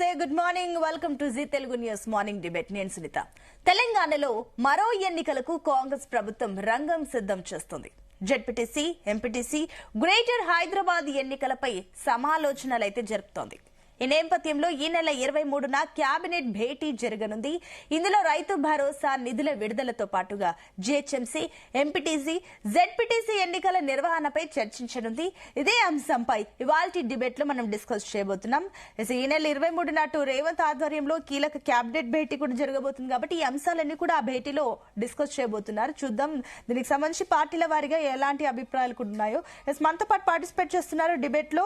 నమస్తే good morning welcome to Zee Telugu news morning debate నేను సునీత. తెలంగాణలో మరో ఎన్నికలకు కాంగ్రెస్ ప్రభుత్వం రంగం సిద్ధం చేస్తుంది. జెడ్పీటీసీ, ఎంపీటీసీ, గ్రేటర్ హైదరాబాద్ ఎన్నికలపై సమాలోచనలైతే జరుపుతోంది. ఈ నేపథ్యంలో ఈ నెల 23న కేబినెట్ భేటీ జరగనుంది. ఇందులో రైతు భరోసా నిధుల విడుదలతో పాటుగా జీహెచ్ఎంసీ, ఎంపీటీసీ, జెడ్పీటీసీ ఎన్నికల నిర్వహణపై చర్చించనుంది. ఇదే అంశంపై ఇవాల్టి డిబేట్ లో మనం డిస్కస్ చేయబోతున్నాం. ఈ నెల 23న నాటు రేవంత్ ఆధ్వర్యంలో కీలక కేబినెట్ భేటీ కూడా జరగబోతుంది కాబట్టి ఈ అంశాలన్నీ కూడా ఆ భేటీలో డిస్కస్ చేయబోతున్నారు. చూద్దాం దీనికి సంబంధించి పార్టీల వారిగా ఎలాంటి అభిప్రాయాలు కూడా ఉన్నాయో. మనతో పాటు పార్టిసిపేట్ చేస్తున్నారు డిబేట్ లో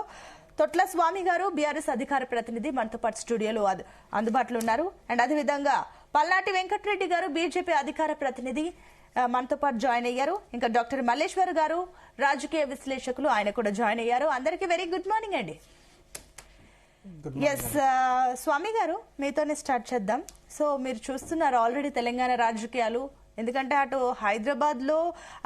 తొట్ల స్వామి గారు, బీఆర్ఎస్ అధికార ప్రతినిధి, మనతో పాటు స్టూడియోలో అందుబాటులో ఉన్నారు. అండ్ అదేవిధంగా పల్నాటి వెంకటరెడ్డి గారు, బీజేపీ అధికార ప్రతినిధి, మనతో పాటు జాయిన్ అయ్యారు. ఇంకా డాక్టర్ మల్లేశ్వర్ గారు, రాజకీయ విశ్లేషకులు, ఆయన కూడా జాయిన్ అయ్యారు. అందరికీ వెరీ గుడ్ మార్నింగ్ అండి. ఎస్ స్వామి గారు, మీతోనే స్టార్ట్ చేద్దాం. సో మీరు చూస్తున్నారు ఆల్రెడీ తెలంగాణ రాజకీయాలు, ఎందుకంటే అటు హైదరాబాద్ లో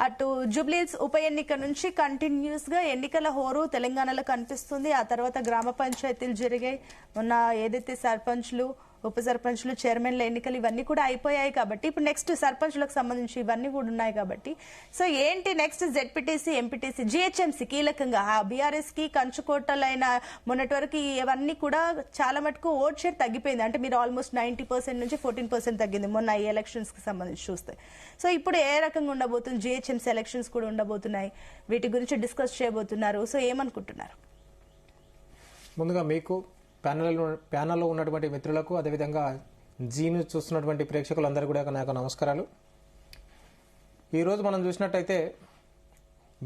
అటు జూబ్లీహిల్స్ ఉప ఎన్నిక నుంచి కంటిన్యూస్ గా ఎన్నికల హోరు తెలంగాణలో కనిపిస్తుంది. ఆ తర్వాత గ్రామ పంచాయతీలు జరిగాయి. మొన్న ఏదైతే సర్పంచ్లు, ఉప సర్పంచ్లు, చైర్మన్ల ఎన్నికలు ఇవన్నీ కూడా అయిపోయాయి కాబట్టి ఇప్పుడు నెక్స్ట్ సర్పంచ్లకు సంబంధించి ఇవన్నీ కూడా ఉన్నాయి కాబట్టి సో ఏంటి నెక్స్ట్ జెడ్పీటీసీ, ఎంపీటీసీ, జీహెచ్ఎంసీ కీలకంగా బీఆర్ఎస్ కి కంచుకోటలైన మొన్నటి వరకు ఇవన్నీ కూడా చాలా మటుకు ఓట్ షేర్ తగ్గిపోయింది. అంటే మీరు ఆల్మోస్ట్ 90% నుంచి 14% తగ్గింది మొన్న ఈ ఎలక్షన్స్ కి సంబంధించి చూస్తే. సో ఇప్పుడు ఏ రకంగా ఉండబోతుంది? జీహెచ్ఎంసీ ఎలక్షన్స్ కూడా ఉండబోతున్నాయి, వీటి గురించి డిస్కస్ చేయబోతున్నారు. సో ఏమనుకుంటున్నారు? ముందుగా మీకు ప్యానల్లో ఉన్నటువంటి మిత్రులకు, అదేవిధంగా జీను చూస్తున్నటువంటి ప్రేక్షకులందరూ కూడా నాకు నమస్కారాలు. ఈరోజు మనం చూసినట్టయితే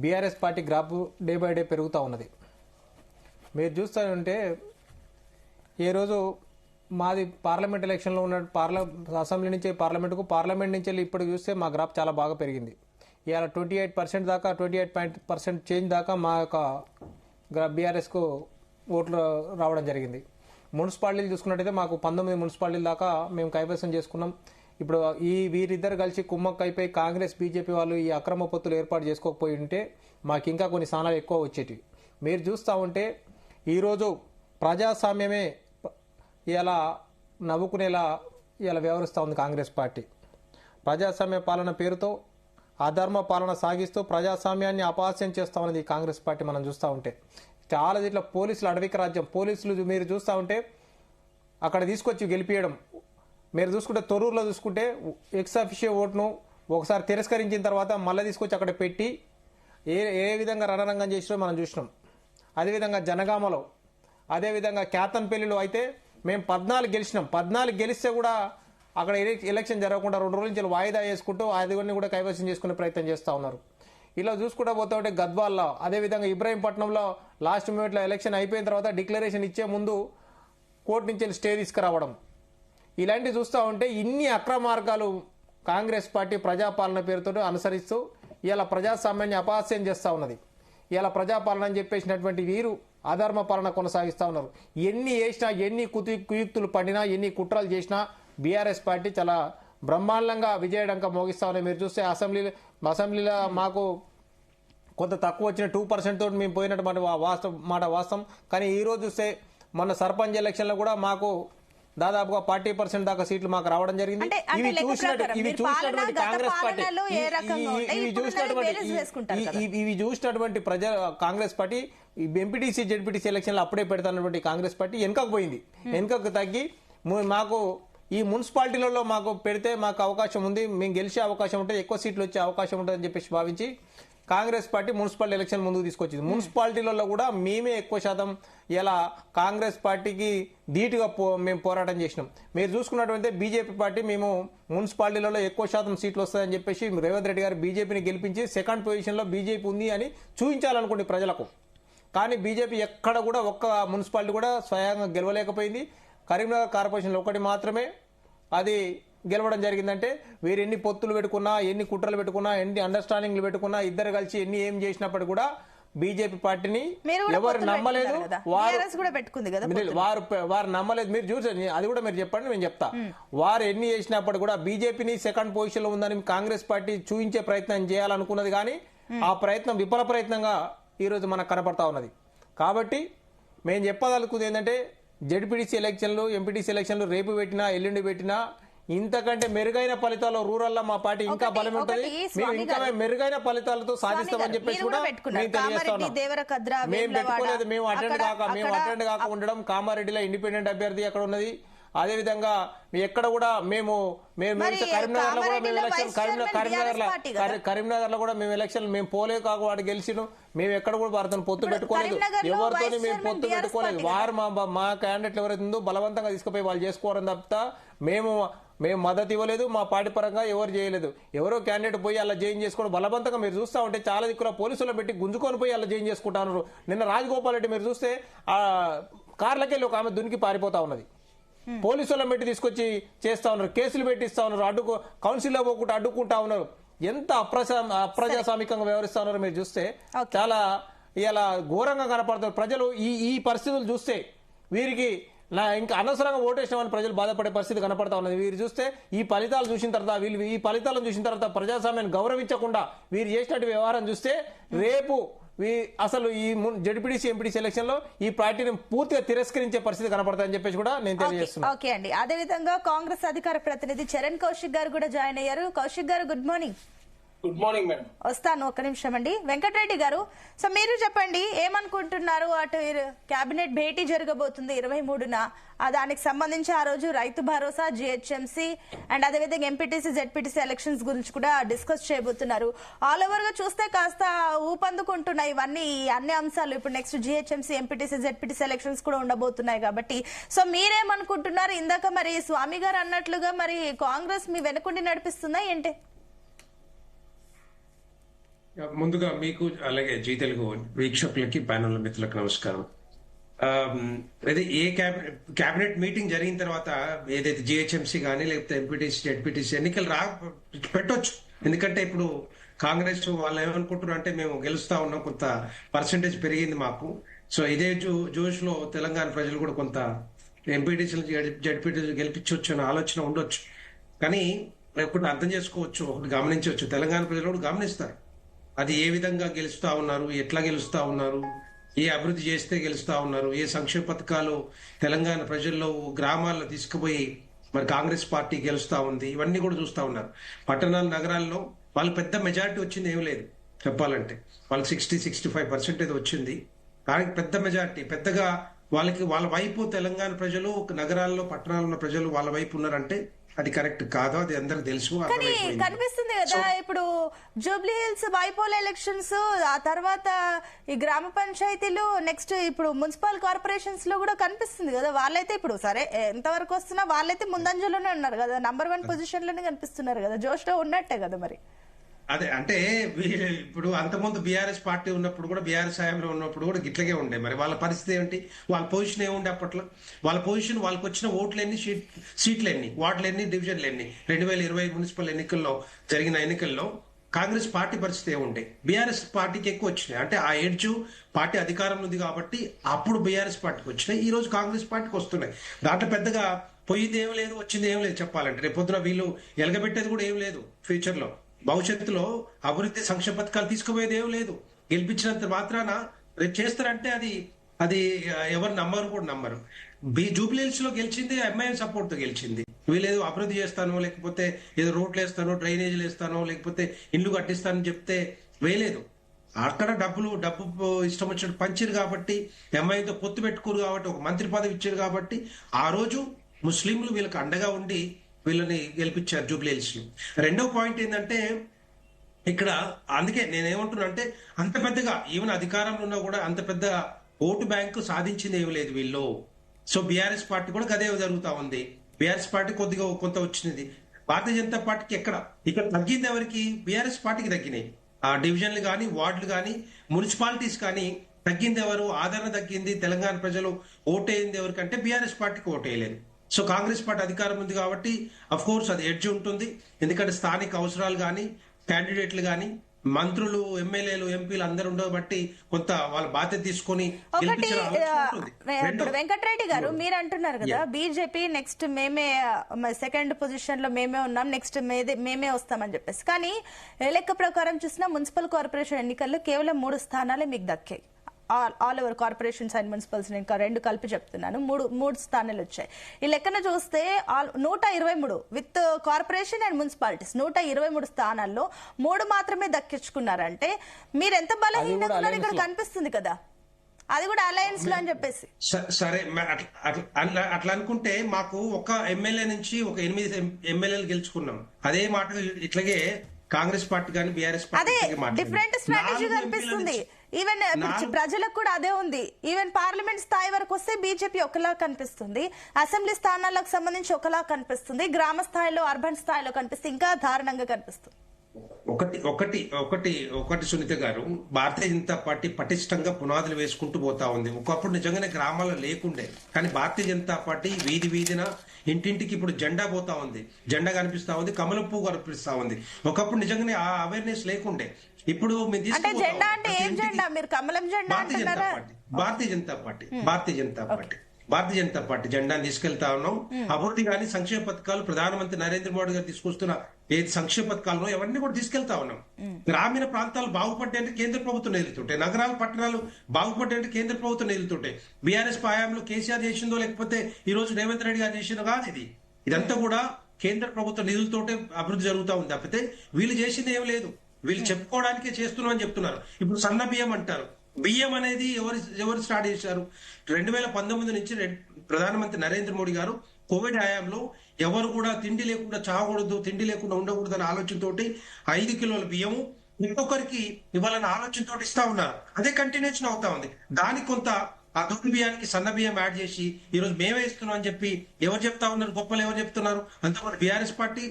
BRS party graph day by day పెరుగుతూ ఉన్నది. మీరు చూస్తూ ఉంటే ఏ రోజు మాది పార్లమెంట్ ఎలక్షన్లో ఉన్న అసెంబ్లీ నుంచి పార్లమెంట్ నుంచి వెళ్ళి ఇప్పుడు చూస్తే మా గ్రాఫ్ చాలా బాగా పెరిగింది. ఇవాళ 28% దాకా 28% చేంజ్ దాకా మా యొక్క బీఆర్ఎస్కు ఓట్లు రావడం జరిగింది. మున్సిపాలిటీలు చూసుకున్నట్టయితే మాకు 19 మున్సిపాలిటీల దాకా మేము కైవసం చేసుకున్నాం. ఇప్పుడు వీరిద్దరు కలిసి కుమ్మక్క అయిపోయి కాంగ్రెస్, బీజేపీ వాళ్ళు ఈ అక్రమ పొత్తులు ఏర్పాటు చేసుకోకపోయి ఉంటే మాకు ఇంకా కొన్ని స్థానాలు ఎక్కువ వచ్చేటివి. మీరు చూస్తూ ఉంటే ఈరోజు ప్రజాస్వామ్యమే ఇలా నవ్వుకునేలా ఇలా వ్యవహరిస్తూ ఉంది కాంగ్రెస్ పార్టీ. ప్రజాస్వామ్య పాలన పేరుతో అధర్మ పాలన సాగిస్తూ ప్రజాస్వామ్యాన్ని అపహాస్యం చేస్తూ ఉన్నది ఈ కాంగ్రెస్ పార్టీ. మనం చూస్తూ ఉంటే చాలా దీంట్లో పోలీసులు అడవికి రాజ్యం. పోలీసులు మీరు చూస్తూ ఉంటే అక్కడ తీసుకొచ్చి గెలిపియడం. మీరు చూసుకుంటే తొర్రూరులో చూసుకుంటే ఎక్స్ అఫిషియో ఓటును ఒకసారి తిరస్కరించిన తర్వాత మళ్ళీ తీసుకొచ్చి అక్కడ పెట్టి ఏ విధంగా రణరంగం చేసినో మనం చూసినాం. అదేవిధంగా జనగామలో, అదేవిధంగా కేతన్పల్లిలో అయితే మేము 14 గెలిచినాం. 14 గెలిస్తే కూడా అక్కడ ఎలక్షన్ జరగకుండా 2 రోజుల నుంచి వాయిదా వేసుకుంటూ అదివన్నీ కూడా కైవసం చేసుకునే ప్రయత్నం చేస్తూ ఉన్నారు. ఇలా చూసుకుంటూ పోతా ఉంటే గద్వాల్లో, అదేవిధంగా ఇబ్రాహీంపట్నంలో లాస్ట్ మినిట్లో ఎలక్షన్ అయిపోయిన తర్వాత డిక్లరేషన్ ఇచ్చే ముందు కోర్టు నుంచి స్టే తీసుకురావడం, ఇలాంటివి చూస్తూ ఉంటే ఇన్ని అక్రమార్గాలు కాంగ్రెస్ పార్టీ ప్రజాపాలన పేరుతో అనుసరిస్తూ ఇలా ప్రజాస్వామ్యాన్ని అపహాస్యం చేస్తూ ఉన్నది. ఇలా ప్రజాపాలన అని చెప్పేసినటువంటి వీరు అధర్మ పాలన కొనసాగిస్తూ ఉన్నారు. ఎన్ని చేసినా, ఎన్ని కుయుక్తులు పడినా, ఎన్ని కుట్రలు చేసినా బీఆర్ఎస్ పార్టీ చాలా బ్రహ్మాండంగా విజయడంక మోగిస్తా ఉన్నాయి. మీరు చూస్తే అసెంబ్లీలో మాకు కొంత తక్కువ వచ్చిన 2% తోటి మేము పోయినట్టు మాట వాస్తవం. కానీ ఈ రోజు చూస్తే మొన్న సర్పంచ్ ఎలక్షన్లో కూడా మాకు దాదాపుగా 40% దాకా సీట్లు మాకు రావడం జరిగింది. ఇవి చూసినటువంటి Congress party Congress party MPTC, ZPTC ఎలక్షన్లు అప్పుడే పెడతానటువంటి కాంగ్రెస్ పార్టీ వెనుకకు పోయింది. వెనుకకు తగ్గి మాకు ఈ మున్సిపాలిటీలలో మాకు పెడితే మాకు అవకాశం ఉంది, మేము గెలిచే అవకాశం ఉంటుంది, ఎక్కువ సీట్లు వచ్చే అవకాశం ఉంటుంది అని చెప్పేసి భావించి కాంగ్రెస్ పార్టీ మున్సిపాలిటీ ఎలక్షన్ ముందుకు తీసుకొచ్చింది. మున్సిపాలిటీలలో కూడా మేమే ఎక్కువ శాతం ఇలా కాంగ్రెస్ పార్టీకి ధీటుగా మేము పోరాటం చేసినాం. మీరు చూసుకున్నటువంటి బీజేపీ పార్టీ మేము మున్సిపాలిటీలలో ఎక్కువ శాతం సీట్లు వస్తాయని చెప్పేసి రేవంత్ రెడ్డి గారు బీజేపీని గెలిపించి సెకండ్ పొజిషన్లో బీజేపీ ఉంది అని చూపించాలనుకోండి ప్రజలకు. కానీ బీజేపీ ఎక్కడ కూడా ఒక్క మున్సిపాలిటీ కూడా స్వయంగా గెలవలేకపోయింది. కరీంనగర్ కార్పొరేషన్లో ఒకటి మాత్రమే అది గెలవడం జరిగిందంటే వీరు ఎన్ని పొత్తులు పెట్టుకున్నా, ఎన్ని కుట్రలు పెట్టుకున్నా, ఎన్ని అండర్స్టాండింగ్లు పెట్టుకున్నా, ఇద్దరు కలిసి ఎన్ని ఏం చేసినప్పుడు కూడా బీజేపీ పార్టీని ఎవరు నమ్మలేదు. వారు నమ్మలేదు. మీరు చూసండి, అది కూడా మీరు చెప్పండి, నేను చెప్తా. వారు ఎన్ని చేసినప్పుడు కూడా బీజేపీని సెకండ్ పొజిషన్ లో ఉందని కాంగ్రెస్ పార్టీ చూపించే ప్రయత్నం చేయాలనుకున్నది కానీ ఆ ప్రయత్నం విఫల ప్రయత్నంగా ఈ రోజు మనకు కనపడతా ఉన్నది. కాబట్టి మేము చెప్పదలుచుకుంది ఏంటంటే జెడ్పీటీసీ ఎలక్షన్లు, ఎంపీటీసీ ఎలక్షన్లు రేపు పెట్టినా ఎల్లుండి పెట్టినా ఇంతకంటే మెరుగైన ఫలితాలు రూరల్ లో మా పార్టీ ఇంకా బలం ఉంటుంది. మేము ఇంకా మెరుగైన ఫలితాలతో సాధిస్తామని చెప్పేసి కూడా మేము తెలియజేస్తున్నాం. మేము పెట్టుకోలేదు. మేము అటెండ్ కాక ఉండడం, కామారెడ్డిలో ఇండిపెండెంట్ అభ్యర్థి అక్కడ ఉన్నది. అదే విధంగా ఎక్కడ కూడా కరీంనగర్ లో కూడా మేము ఎలక్షన్ మేము పోలేదు కాక వాడు గెలిచిను. మేము ఎక్కడ కూడా వారితో పొత్తు పెట్టుకోలేదు, ఎవరితో మేము పొత్తు పెట్టుకోలేదు. వారు మా క్యాండిడేట్లు ఎవరైతే ఉందో బలవంతంగా తీసుకుపోయి వాళ్ళు చేసుకోవడం తప్ప మేము మద్దతు ఇవ్వలేదు. మా పార్టీ పరంగా ఎవరు చేయలేదు. ఎవరో క్యాండిడేట్ పోయి అలా జాయిన్ చేసుకోవడం బలవంతంగా మీరు చూస్తా ఉంటే చాలా దిక్కుల పోలీసులు పెట్టి గుంజుకొని పోయి అలా జాయిన్ చేసుకుంటున్నారు. నిన్న రాజగోపాల్ రెడ్డి మీరు చూస్తే ఆ కార్లకెళ్ళి ఒక ఆమె దునికి పారిపోతా ఉన్నది. పోలీసులను పెట్టి తీసుకొచ్చి చేస్తా ఉన్నారు, కేసులు పెట్టిస్తా ఉన్నారు, కౌన్సిల్లో పోకుండా అడ్డుకుంటా ఉన్నారు. ఎంత అప్రజాస్వామికంగా వ్యవహరిస్తా ఉన్నారో మీరు చూస్తే చాలా ఇలా ఘోరంగా కనపడుతున్నారు. ప్రజలు ఈ పరిస్థితులు చూస్తే వీరికి ఇంకా అనవసరంగా ఓటేసినామని ప్రజలు బాధపడే పరిస్థితి కనపడతా ఉన్నది. వీరు చూస్తే ఈ ఫలితాలు చూసిన తర్వాత ఈ ఫలితాలను చూసిన తర్వాత ప్రజాస్వామ్యాన్ని గౌరవించకుండా వీరు చేసినట్టు వ్యవహారం చూస్తే రేపు అసలు ఈ జడ్పీటీసీ ఎంపీటీసీ ఎలక్షన్ లో ఈ పార్టీని పూర్తిగా తిరస్కరించే పరిస్థితి కనపడతాయని చెప్పేసి కూడా నేను తెలియజేస్తున్నాను. ఓకే అండి. అదే విధంగా కాంగ్రెస్ అధికార ప్రతినిధి చరణ్ కౌశిక్ గారు కూడా జాయిన్ అయ్యారు. కౌశిక్ గారు good morning. Good morning madam. వస్తాను, ఒక్క నిమిషం అండి. వెంకటరెడ్డి గారు, సో మీరు చెప్పండి ఏమనుకుంటున్నారు? అటు కేబినెట్ భేటీ జరగబోతుంది 23న. దానికి సంబంధించి ఆ రోజు రైతు భరోసా, జిహెచ్ఎంసీ అండ్ అదేవిధంగా ఎంపీటీసీ జెడ్పీటీసీ ఎలక్షన్స్ గురించి కూడా డిస్కస్ చేయబోతున్నారు. ఆల్ ఓవర్ గా చూస్తే కాస్త ఊపందుకుంటున్నాయి ఇవన్నీ, అన్ని అంశాలు. ఇప్పుడు next GHMC, MPTC ZPTC elections కూడా ఉండబోతున్నాయి కాబట్టి సో మీరేమనుకుంటున్నారు? ఇందాక మరి స్వామి గారు అన్నట్లుగా మరి కాంగ్రెస్ మీ వెనుకుండి నడిపిస్తుందా ఏంటి? ముందుగా మీకు అలాగే జీ తెలుగు వీక్షకులకి, ప్యానల్ మిత్రులకు నమస్కారం. అదే కేబినెట్ మీటింగ్ జరిగిన తర్వాత ఏదైతే జిహెచ్ఎంసీ కానీ లేకపోతే ఎంపీటీసీ జెడ్పీటీసీ ఎన్నికలు పెట్టొచ్చు. ఎందుకంటే ఇప్పుడు కాంగ్రెస్ వాళ్ళు ఏమనుకుంటున్నారు అంటే మేము గెలుస్తా ఉన్నాం, కొంత పర్సంటేజ్ పెరిగింది మాకు. సో ఇదే జోష్ లో తెలంగాణ ప్రజలు కూడా కొంత ఎంపీటీసీలు జెడ్పీటీసీలు గెలిపించవచ్చు అనే ఆలోచన ఉండొచ్చు. కానీ ఇప్పుడు అర్థం చేసుకోవచ్చు, ఒకటి గమనించవచ్చు, తెలంగాణ ప్రజలు కూడా గమనిస్తారు అది ఏ విధంగా గెలుస్తా ఉన్నారు, ఎట్లా గెలుస్తా ఉన్నారు, ఏ అభివృద్ధి చేస్తే గెలుస్తా ఉన్నారు, ఏ సంక్షేమ పథకాలు తెలంగాణ ప్రజల్లో గ్రామాల్లో తీసుకుపోయి మరి కాంగ్రెస్ పార్టీ గెలుస్తా ఉంది, ఇవన్నీ కూడా చూస్తా ఉన్నారు. పట్టణాలు, నగరాల్లో వాళ్ళు పెద్ద మెజారిటీ వచ్చింది ఏం లేదు చెప్పాలంటే. వాళ్ళకి 60-65% ఏదో వచ్చింది. కానీ పెద్ద మెజారిటీ, పెద్దగా వాళ్ళ వైపు తెలంగాణ ప్రజలు, నగరాల్లో పట్టణాల్లో ఉన్న ప్రజలు వాళ్ళ వైపు ఉన్నారంటే అది కరెక్ట్ కాదు, అది అందరికి తెలుసు. కనిపిస్తుంది కదా ఇప్పుడు జూబ్లీ హిల్స్ బైపోల్ ఎలక్షన్స్, ఆ తర్వాత ఈ గ్రామ పంచాయతీలు, నెక్స్ట్ ఇప్పుడు మున్సిపల్ కార్పొరేషన్స్ లో కూడా కనిపిస్తుంది కదా. వాళ్ళైతే ఇప్పుడు సరే ఎంతవరకు వస్తున్నా వాళ్ళైతే ముందంజలోనే ఉన్నారు కదా, నంబర్ 1 పొజిషన్ లోనే కనిపిస్తున్నారు కదా, జోష్ లో ఉన్నట్టే కదా మరి. అదే అంటే ఇప్పుడు అంతకుముందు బీఆర్ఎస్ పార్టీ ఉన్నప్పుడు కూడా, బీఆర్ఎస్ హయాంలో ఉన్నప్పుడు కూడా గిట్లగే ఉండే. మరి వాళ్ళ పరిస్థితి ఏంటి, వాళ్ళ పొజిషన్ ఏముండే అప్పట్లో? వాళ్ళ పొజిషన్, వాళ్ళకి వచ్చిన ఓట్లు ఎన్ని, సీట్లు ఎన్ని, వార్డులు ఎన్ని, డివిజన్లు ఎన్ని? 2020 మున్సిపల్ ఎన్నికల్లో జరిగిన ఎన్నికల్లో కాంగ్రెస్ పార్టీ పరిస్థితి ఏముండే? బీఆర్ఎస్ పార్టీకి ఎక్కువ వచ్చినాయి. అంటే ఆ ఎడ్జ్ పార్టీ అధికారంలో ఉంది కాబట్టి అప్పుడు బీఆర్ఎస్ పార్టీకి వచ్చినాయి, ఈ రోజు కాంగ్రెస్ పార్టీకి వస్తున్నాయి. దాంట్లో పెద్దగా పోయింది ఏం లేదు, వచ్చింది ఏం లేదు చెప్పాలంటే. రేపు పొద్దున వీళ్ళు ఎలగబెట్టేది కూడా ఏం లేదు. ఫ్యూచర్ లో, భవిష్యత్తులో అభివృద్ధి సంక్షేమ పథకాలు తీసుకుపోయేది ఏం లేదు. గెలిపించినంత మాత్రాన రేపు చేస్తారంటే అది ఎవరు నమ్మరు కూడా నమ్మరు. జూబ్లీహిల్స్ లో గెలిచింది ఎంఐఎం సపోర్ట్ తో గెలిచింది. వీళ్ళేదో అభివృద్ధి చేస్తానో, లేకపోతే ఏదో రోడ్లు వేస్తానో, డ్రైనేజీలు వేస్తానో, లేకపోతే ఇల్లు కట్టిస్తానని చెప్తే వేయలేదు. అక్కడ డబ్బు ఇష్టం వచ్చినట్టు పంచారు కాబట్టి, ఎంఐఎంతో పొత్తు పెట్టుకోరు కాబట్టి, ఒక మంత్రి పదవి ఇచ్చారు కాబట్టి ఆ రోజు ముస్లింలు వీళ్ళకి అండగా ఉండి వీళ్ళని గెలిపించారు జూబ్లీహిల్స్ లో. రెండో పాయింట్ ఏంటంటే ఇక్కడ, అందుకే నేనేమంటున్నా అంటే అంత పెద్దగా ఈవెన్ అధికారంలో ఉన్నా కూడా అంత పెద్ద ఓటు బ్యాంకు సాధించింది ఏమి లేదు వీళ్ళు. సో బీఆర్ఎస్ పార్టీ కూడా అదే జరుగుతా ఉంది. బీఆర్ఎస్ పార్టీ కొద్దిగా కొంత వచ్చినది. భారతీయ జనతా పార్టీకి ఇక్కడ తగ్గింది ఎవరికి? బీఆర్ఎస్ పార్టీకి తగ్గినాయి. ఆ డివిజన్లు కానీ, వార్డులు కానీ, మున్సిపాలిటీస్ కానీ తగ్గింది ఎవరు? ఆదరణ తగ్గింది. తెలంగాణ ప్రజలు ఓటేయింది ఎవరికంటే బీఆర్ఎస్ పార్టీకి ఓటేయలేదు. సో కాంగ్రెస్ పార్టీ అధికారం ఉంది కాబట్టి అఫ్ కోర్స్ అది ఎడ్జ్ ఉంటుంది. ఎందుకంటే స్థానిక అవసరాలు కానీ, క్యాండిడేట్లు కానీ, మంత్రులు, ఎమ్మెల్యేలు, ఎంపీలు అందరూ ఉండబట్టి కొంత వాళ్ళ బాధ్యత తీసుకొని. ఇప్పుడు వెంకటరెడ్డి గారు మీరు అంటున్నారు కదా బీజేపీ నెక్స్ట్ మేమే సెకండ్ పొజిషన్ లో మేమే ఉన్నాం, నెక్స్ట్ మేమే వస్తామని చెప్పేసి. కానీ లెక్క ప్రకారం చూసినా మున్సిపల్ కార్పొరేషన్ ఎన్నికల్లో కేవలం 3 స్థానాలే మీకు దక్కాయి. All over corporations and municipals ఇంకా 2 కలిపి చెప్తున్నాను, మూడు స్థానాలు వచ్చాయి. ఈ లెక్కన చూస్తే 123 విత్ కార్పొరేషన్ అండ్ మున్సిపాలిటీస్ 123 స్థానాల్లో 3 మాత్రమే దక్కించుకున్నారంటే మీరు ఎంత బలహీనంగా ఉన్నారో ఇక్కడ కనిపిస్తుంది కదా. అది కూడా అలయన్స్ లో అని చెప్పేసి. సరే, అట్లా అనుకుంటే మాకు ఒక ఎమ్మెల్యే నుంచి ఒక 8 ఎమ్మెల్యేలు గెలుచుకున్నాం. అదే మాట ఇట్లాగే కాంగ్రెస్ పార్టీ కానీ బీఆర్ఎస్ అదే డిఫరెంట్ స్ట్రాటజీ కనిపిస్తుంది. ఈవెన్ ప్రజలకు కూడా అదే ఉంది. ఈవెన్ పార్లమెంట్ స్థాయి వరకు వస్తే బీజేపీ ఒకలా కనిపిస్తుంది, అసెంబ్లీ స్థానాలకు సంబంధించి ఒకలా కనిపిస్తుంది, గ్రామ స్థాయిలో అర్బన్ స్థాయిలో కనిపిస్తుంది, ఇంకా దారుణంగా కనిపిస్తుంది. ఒకటి సునీత గారు, భారతీయ జనతా పార్టీ పటిష్టంగా పునాదులు వేసుకుంటూ పోతా ఉంది. ఒకప్పుడు నిజంగానే గ్రామాల్లో లేకుండే, కానీ భారతీయ జనతా పార్టీ వీధి వీధిన ఇంటింటికి ఇప్పుడు జెండా పోతా ఉంది, జెండా కనిపిస్తా ఉంది, కమలం పువ్వు కనిపిస్తా ఉంది. ఒకప్పుడు నిజంగానే ఆ అవేర్నెస్ లేకుండే. ఇప్పుడు భారతీయ జనతా పార్టీ జెండాను తీసుకెళ్తా ఉన్నాం. అభివృద్ధి కానీ సంక్షేమ పథకాలు ప్రధానమంత్రి నరేంద్ర మోడీ గారు తీసుకొస్తున్న ఏది సంక్షేమ పథకాలను అవన్నీ కూడా తీసుకెళ్తా ఉన్నాం. గ్రామీణ ప్రాంతాలు బాగుపడ్డాయంటే కేంద్ర ప్రభుత్వం నిలుతుంటాయి, నగరాలు పట్టణాలు బాగుపడ్డాయంటే కేంద్ర ప్రభుత్వం నిలుతుంటాయి. బీఆర్ఎస్ హయాంలో కేసీఆర్ చేసిందో లేకపోతే ఈ రోజు రేవంత్ రెడ్డి గారు చేసిందో కాదు. ఇదంతా కూడా కేంద్ర ప్రభుత్వ నిధులతోటే అభివృద్ధి జరుగుతా ఉంది తప్పితే వీళ్ళు చేసింది ఏం లేదు. వీళ్ళు చెప్పుకోవడానికే చేస్తున్నామని చెప్తున్నారు. ఇప్పుడు సన్న బియ్యం అంటారు. బియ్యం అనేది ఎవరు స్టార్ట్ చేశారు? 2019 నుంచి ప్రధానమంత్రి నరేంద్ర మోడీ గారు కోవిడ్ హయాంలో ఎవరు కూడా తిండి లేకుండా చావకూడదు, తిండి లేకుండా ఉండకూడదు అనే ఆలోచనతోటి 5 కిలోల బియ్యము ఇంకొకరికి ఇవ్వాలన్న ఆలోచనతో ఇస్తా ఉన్నారు. అదే కంటిన్యూషన్ అవుతా ఉంది. దానికి కొంత ఆ దొడ్డు బియ్యానికి సన్న బియ్యం యాడ్ చేసి ఈ రోజు మేమే ఇస్తున్నాం అని చెప్పి ఎవరు చెప్తా ఉన్నారు? గొప్పలు ఎవరు చెప్తున్నారు? అంతకుముందు బీఆర్ఎస్ పార్టీ,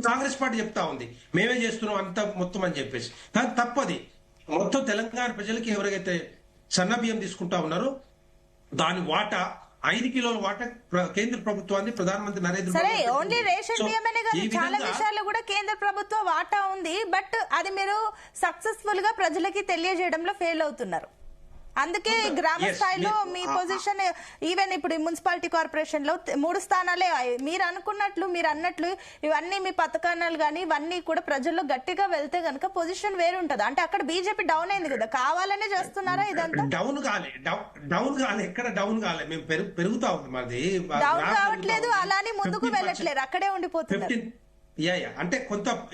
కాంగ్రెస్ పార్టీ చెప్తా ఉంది మేమే చేస్తున్నాం అంత మొత్తం అని చెప్పేసి. కానీ తప్పది. మొత్తం తెలంగాణ ప్రజలకి ఎవరికైతే సన్న బియ్యం తీసుకుంటా ఉన్నారో దాని వాటా 5 కిలోల వాటా కేంద్ర ప్రభుత్వాన్ని ప్రధానమంత్రి నరేంద్ర సరే ఓన్లీ రేషన్ బియ్యమనే కాదు, చాలా విషయాల్లో కూడా కేంద్ర ప్రభుత్వ వాటా ఉంది. బట్ అది మీరు సక్సెస్ఫుల్ గా ప్రజలకి తెలియజేయడంలో ఫెయిల్ అవుతున్నారు. అందుకే గ్రామ స్థాయిలో మీ పొజిషన్ ఈవెన్ ఇప్పుడు మున్సిపాలిటీ కార్పొరేషన్ లో 3 స్థానాలే మీరు అనుకున్నట్లు మీరు అన్నట్లు ఇవన్నీ మీ పథకాలు కానీ ఇవన్నీ కూడా ప్రజల్లో గట్టిగా వెళ్తే గనక పొజిషన్ వేరు ఉంటది. అంటే అక్కడ బీజేపీ డౌన్ అయింది కదా, కావాలనే చేస్తున్నారా? ఇదంతా డౌన్ కాలే, ఎక్కడ డౌన్ కాలే, మేము పెరుగుతా ఉంది. మాది డౌన్ కావట్లేదు, అలానే ముందుకు వెళ్ళట్లేదు, అక్కడే ఉండిపోతుంది. అంటే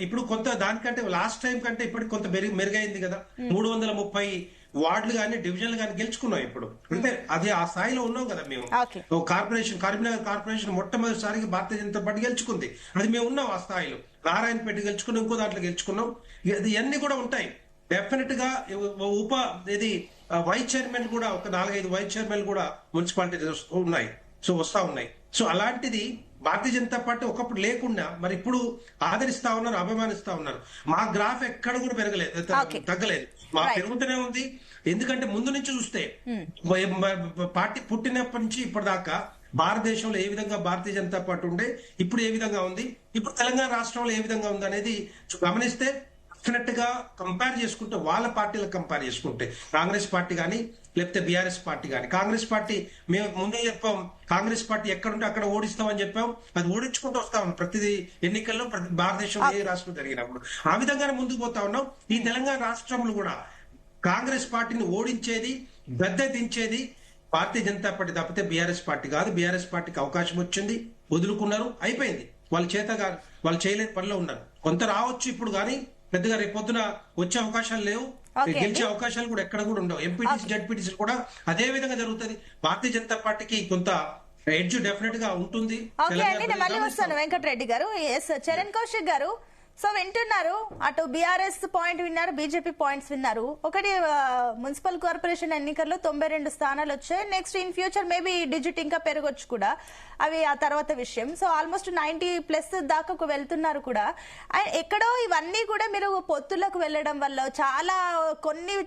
ఇప్పుడు కొంత దానికంటే లాస్ట్ టైం కంటే ఇప్పటికి కొంత మెరుగైంది కదా. 330 వార్డులు కానీ డివిజన్లు కానీ గెలుచుకున్నాం ఇప్పుడు. అంటే అది ఆ స్థాయిలో ఉన్నాం కదా మేము. కార్పొరేషన్ కరీంనగర్ కార్పొరేషన్ మొట్టమొదటిసారిగా భారతీయ జనతా పార్టీ గెలుచుకుంది. అది మేము ఉన్నాం ఆ స్థాయిలో. నారాయణపేట గెలుచుకున్నాం, ఇంకో దాంట్లో గెలుచుకున్నాం. ఇవన్నీ కూడా ఉంటాయి డెఫినెట్ గా. వైస్ చైర్మన్ కూడా ఒక 4-5 వైస్ చైర్మన్ కూడా మున్సిపాలిటీ ఉన్నాయి, వస్తా ఉన్నాయి. సో అలాంటిది భారతీయ జనతా పార్టీ ఒకప్పుడు లేకుండా మరి ఇప్పుడు ఆదరిస్తా ఉన్నారు, అభిమానిస్తా ఉన్నారు. మా గ్రాఫ్ ఎక్కడ కూడా పెరగలేదు, తగ్గలేదు, మా పెరుగుతూనే ఉంది. ఎందుకంటే ముందు నుంచి చూస్తే పార్టీ పుట్టినప్పటి నుంచి ఇప్పటిదాకా భారతదేశంలో ఏ విధంగా భారతీయ జనతా పార్టీ ఉండే, ఇప్పుడు ఏ విధంగా ఉంది, ఇప్పుడు తెలంగాణ రాష్ట్రంలో ఏ విధంగా ఉంది అనేది గమనిస్తే డెఫినెట్ గా కంపేర్ చేసుకుంటే వాళ్ళ పార్టీలకు కంపేర్ చేసుకుంటే కాంగ్రెస్ పార్టీ కానీ లేకపోతే బీఆర్ఎస్ పార్టీ కానీ, కాంగ్రెస్ పార్టీ మేము ముందే చెప్పాం కాంగ్రెస్ పార్టీ ఎక్కడుంటే అక్కడ ఓడిస్తామని చెప్పాం. అది ఓడించుకుంటూ వస్తా ఉన్నాం ప్రతి ఎన్నికల్లో, భారతదేశంలో ఏ రాష్ట్రం జరిగినప్పుడు ఆ విధంగానే ముందుకు పోతా ఉన్నాం. ఈ తెలంగాణ రాష్ట్రంలో కూడా కాంగ్రెస్ పార్టీని ఓడించేది, గద్దె దించేది భారతీయ జనతా పార్టీ తప్పితే బీఆర్ఎస్ పార్టీ కాదు. బీఆర్ఎస్ పార్టీకి అవకాశం వచ్చింది, వదులుకున్నారు, అయిపోయింది. వాళ్ళ చేత కాదు, వాళ్ళు చేయలేని పనిలో ఉన్నారు. కొంత రావచ్చు ఇప్పుడు, కానీ పెద్దగా రేపొద్దున వచ్చే అవకాశాలు లేవు, గెలిచే అవకాశాలు కూడా ఎక్కడ కూడా ఉండవు. ఎంపీటీసీ జడ్పీటీసీ కూడా అదే విధంగా జరుగుతుంది. భారతీయ జనతా పార్టీకి కొంత ఎడ్జ్ డెఫినెట్ గా ఉంటుంది. మళ్ళీ వస్తాను వెంకటరెడ్డి గారు. చరణ్ కౌశిక్ గారు, సో వింటున్నారు, అటు బీఆర్ఎస్ పాయింట్ విన్నారు, బీజేపీ పాయింట్స్ విన్నారు. ఒకటి మున్సిపల్ కార్పొరేషన్ ఎన్నికల్లో 92 స్థానాలు వచ్చాయి. Next in future maybe digit ఇంకా పెరగొచ్చు కూడా, అవి ఆ తర్వాత విషయం. సో ఆల్మోస్ట్ 90+ దాకా వెళ్తున్నారు కూడా. ఎక్కడో ఇవన్నీ కూడా మీరు పొత్తులకు వెళ్ళడం వల్ల చాలా కొన్ని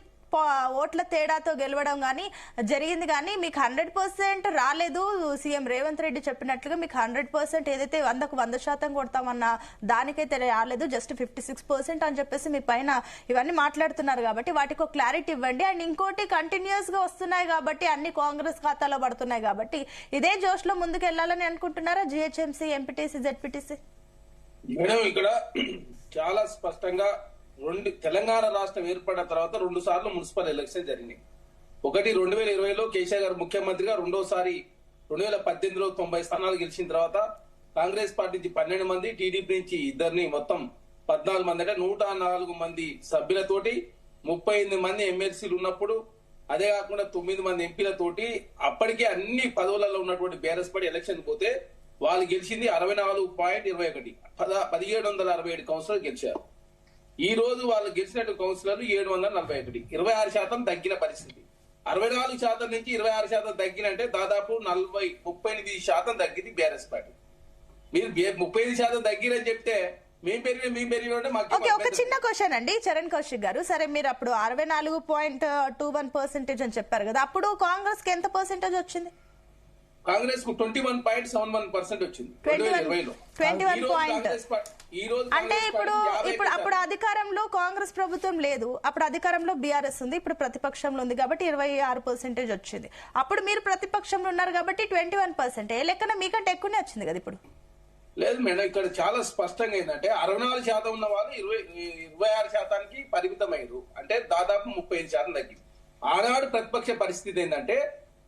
ఓట్ల తేడాతో గెలవడం కానీ జరిగింది, కానీ మీకు 100% రాలేదు. సీఎం రేవంత్ రెడ్డి చెప్పినట్లుగా మీకు 100% ఏదైతే 100% కొడతామన్న దానికైతే రాలేదు, జస్ట్ 56% అని చెప్పేసి మీ పైన ఇవన్నీ మాట్లాడుతున్నారు. కాబట్టి వాటికి ఒక క్లారిటీ ఇవ్వండి. అండ్ ఇంకోటి, కంటిన్యూస్ గా వస్తున్నాయి కాబట్టి అన్ని కాంగ్రెస్ ఖాతాలో పడుతున్నాయి కాబట్టి ఇదే జోష్ లో ముందుకు వెళ్ళాలని అనుకుంటున్నారా జిహెచ్ఎంసీ, ఎంపీటీసీ, జెడ్పీటీసీ? మేడం, ఇక్కడ చాలా స్పష్టంగా తెలంగాణ రాష్ట్రం ఏర్పడిన తర్వాత 2 సార్లు మున్సిపల్ ఎలక్షన్ జరిగినాయి. ఒకటి 2020లో కేసీఆర్ గారు ముఖ్యమంత్రిగా, రెండోసారి 2018లో 90 స్థానాలు గెలిచిన తర్వాత కాంగ్రెస్ పార్టీ నుంచి 12 మంది, టీడీపీ నుంచి ఇద్దరిని, మొత్తం 14 మంది, అంటే 104 మంది సభ్యులతోటి 38 మంది ఎమ్మెల్సీలు ఉన్నప్పుడు, అదే కాకుండా 9 మంది ఎంపీలతోటి అప్పటికే అన్ని పదవులలో ఉన్నటువంటి బీఆర్ఎస్ పార్టీ ఎలక్షన్ పోతే వాళ్ళు గెలిచింది 64.21, 1767 కౌన్సిలర్ గెలిచారు. ఈ రోజు వాళ్ళు గెలిచినట్టు కౌన్సిలర్లు 741, 26% తగ్గిన పరిస్థితి. 64% నుంచి 26% తగ్గినంటే దాదాపు 38% తగ్గింది బీఆర్ఎస్ పార్టీ. మీరు 35% తగ్గిరని చెప్తే మేము పెరిగిన అంటే మాకు. ఓకే, ఒక చిన్న క్వశ్చన్ అండి చరణ్ కౌశిక్ గారు. సరే, మీరు అప్పుడు 64.21% అని చెప్పారు కదా, అప్పుడు కాంగ్రెస్ కి ఎంత పర్సెంటేజ్ వచ్చింది? కాంగ్రెస్ కు 21.71% వచ్చింది 2020లో. అంటే ఇప్పుడు అప్పుడు అధికారంలో కాంగ్రెస్ ప్రభుత్వం లేదు, అప్పుడు అధికారంలో బీఆర్ఎస్ ఉంది, ఇప్పుడు ప్రతిపక్షంలో ఉంది కాబట్టి 26% వచ్చింది. అప్పుడు మీరు ప్రతిపక్షంలో ఉన్నారు కాబట్టి 21%. ఏ లెక్కన మీకంటే ఎక్కువనే వచ్చింది కదా ఇప్పుడు? లేదు మేడం, ఇక్కడ చాలా స్పష్టంగా ఏంటంటే 64% ఉన్న వాళ్ళు 26%కి పరిమితమయ్యారు, అంటే దాదాపు 35% తగ్గింది. ఆనాడు ప్రతిపక్ష పరిస్థితి ఏంటంటే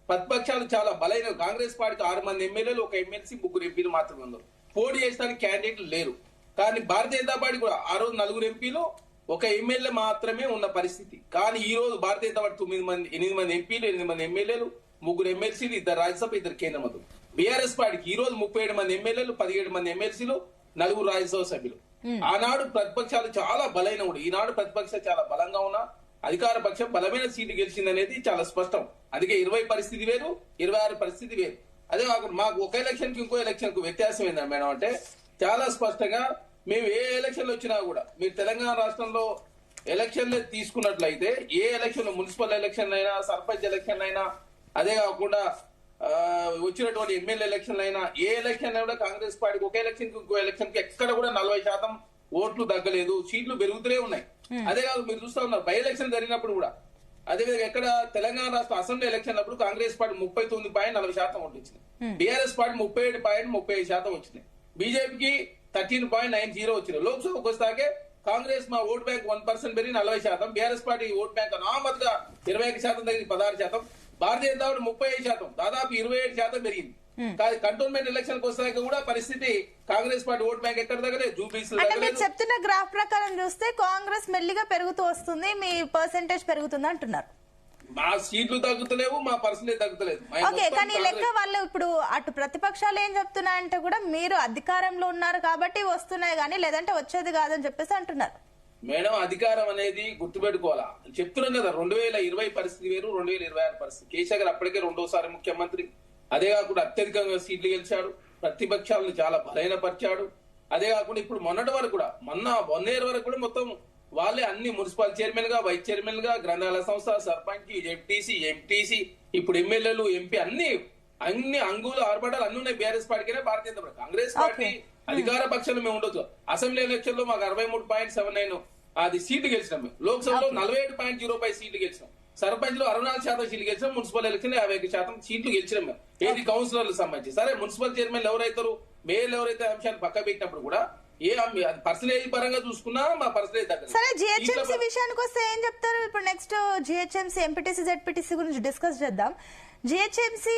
ప్రతిపక్షాలు చాలా బలైన, కాంగ్రెస్ పార్టీకి 6 మంది ఎమ్మెల్యేలు, ఒక ఎమ్మెల్సీ, 3 ఎంపీలు మాత్రమే ఉన్నారు. పోటీ చేసడానికి క్యాండిడేట్లు లేరు. కానీ భారతీయ జనతా పార్టీ కూడా ఆ రోజు 4 ఎంపీలు, 1 ఎమ్మెల్యే మాత్రమే ఉన్న పరిస్థితి. కానీ ఈ రోజు భారతీయ జనతా పార్టీ 8 మంది ఎంపీలు, 8 మంది ఎమ్మెల్యేలు, 3 ఎమ్మెల్సీలు, 2 రాజ్యసభ, 2 కేంద్ర మంత్రులు. బీఆర్ఎస్ పార్టీకి ఈ రోజు 37 మంది ఎమ్మెల్యేలు, 17 మంది ఎమ్మెల్సీలు, 4 రాజ్యసభ సభ్యులు. ఆనాడు ప్రతిపక్షాలు చాలా బలైన కూడా, ఈనాడు ప్రతిపక్షాలు చాలా బలంగా ఉన్నా అధికార పక్షం బలమైన సీటు గెలిచిందనేది చాలా స్పష్టం. అందుకే 20 పరిస్థితి వేరు, 26 పరిస్థితి వేరు. అదే కాకుండా మాకు ఒక ఎలక్షన్ కి ఇంకో ఎలక్షన్ కు వ్యత్యాసం ఏంటంటే మేడం, అంటే చాలా స్పష్టంగా మేము ఏ ఎలక్షన్లు వచ్చినా కూడా, మీరు తెలంగాణ రాష్ట్రంలో ఎలక్షన్లు తీసుకున్నట్లయితే ఏ ఎలక్షన్, మున్సిపల్ ఎలక్షన్ అయినా, సర్పంచ్ ఎలక్షన్ అయినా, అదే కాకుండా వచ్చినటువంటి ఎమ్మెల్యే ఎలక్షన్లు అయినా, ఏ ఎలక్షన్ కూడా కాంగ్రెస్ పార్టీకి ఒక ఎలక్షన్ కి ఇంకో ఎలక్షన్ కి ఎక్కడ కూడా 40% ఓట్లు తగ్గలేదు, సీట్లు పెరుగుతూనే ఉన్నాయి. అదే కాదు, మీరు చూస్తా ఉన్నారు బై ఎలక్షన్ జరిగినప్పుడు కూడా, అదేవిధంగా ఎక్కడ తెలంగాణ రాష్ట్ర అసెంబ్లీ ఎలక్షన్ అప్పుడు కాంగ్రెస్ పార్టీ 39.40% ఓట్లు వచ్చింది, బీఆర్ఎస్ పార్టీ 37.35% వచ్చినాయి, బీజేపీకి 13.90 వచ్చినాయి. లోక్సభకు వస్తాకే కాంగ్రెస్ మా ఓట్ బ్యాంక్ 1% పెరిగి 40%, బీఆర్ఎస్ పార్టీ ఓట్ బ్యాంక్ అనామత్గా 21% తగ్గి 16%, భారతీయ జనతా పార్టీ 35%, దాదాపు 27% పెరిగింది. కంటోన్మెంట్ ఎలక్షన్ వస్తాక కూడా పరిస్థితి కాంగ్రెస్ పార్టీ ఓట్ బ్యాంక్ ఎక్కడ తగ్గలేదు, జూబ్లీస్. అంటే మీరు చెప్తున్న గ్రాఫ్ ప్రకారం చూస్తే కాంగ్రెస్ మెల్లిగా పెరుగుతూ వస్తుంది, మీ పర్సెంటేజ్ పెరుగుతుంది అంటున్నారు. మా సీట్లు తగ్గుతలేవు, మా పర్సెంటేజ్ తగ్గుతలేదు. ఓకే, కానీ లెక్క వాళ్ళు ఇప్పుడు అటు ప్రతిపక్షాలు ఏం చెప్తున్నాయంటే కూడా మీరు అధికారంలో ఉన్నారు కాబట్టి వస్తున్నాయి కానీ లేదంటే వచ్చేది కాదని చెప్పేసి అంటున్నారు. మేడం, అధికారం అనేది గుర్తుపెట్టుకోవాలా, చెప్తున్నాం కదా, 2020 పరిస్థితి వేరు, 2026 పరిస్థితి. కేసీఆర్ గారు అప్పటికే 2వ ముఖ్యమంత్రి, అదే కాకుండా అత్యధికంగా సీట్లు గెలిచాడు, ప్రతిపక్షాలను చాలా బలహీనపరిచాడు. అదే కాకుండా ఇప్పుడు మొన్నటి వరకు కూడా, మొన్న 1 year వరకు కూడా మొత్తం వాళ్ళే అన్ని మున్సిపల్ చైర్మన్ గా, వైస్ చైర్మన్ గా, గ్రంథాలయ సంస్థ, సర్పంచ్, ఎంటీసీ, ఇప్పుడు ఎమ్మెల్యేలు, ఎంపీ, అన్ని అంగులు ఆర్భటాలు అన్ని ఉన్నాయి బీఆర్ఎస్ పార్టీకైనా, భారతీయ జనతా పార్టీ. కాంగ్రెస్ పార్టీ అధికార పక్షంలో మేము ఉండొచ్చు. అసెంబ్లీ ఎలక్షన్ లో మాకు 63.79 అది సీట్లు గెలిచినాం. లోక్సభలో 47.05 సీట్లు గెలిచినాం. సర్పంచ్ లో 64% సీట్లు గెలిచినాం. మున్సిపల్ ఎలక్షన్ 51% సీట్లు గెలిచినాం మేము. ఏది కౌన్సిలర్లకు సంబంధించి. సరే, మున్సిపల్ చైర్మన్ ఎవరైతారు, మేయర్లు ఎవరైతే అంశాన్ని పక్క పెట్టినప్పుడు కూడా పర్సనేజ్ పరంగా చూసుకున్నా మా పర్సనేజ్ తగ్గదు. సరే, జిహెచ్ఎంసీ విషయానికి వస్తే ఏం చెప్తారు? ఇప్పుడు నెక్స్ట్ జిహెచ్ఎంసీ, ఎంపీటీసీ, జెడ్పీటీసీ గురించి డిస్కస్ చేద్దాం. జిహెచ్ఎంసీ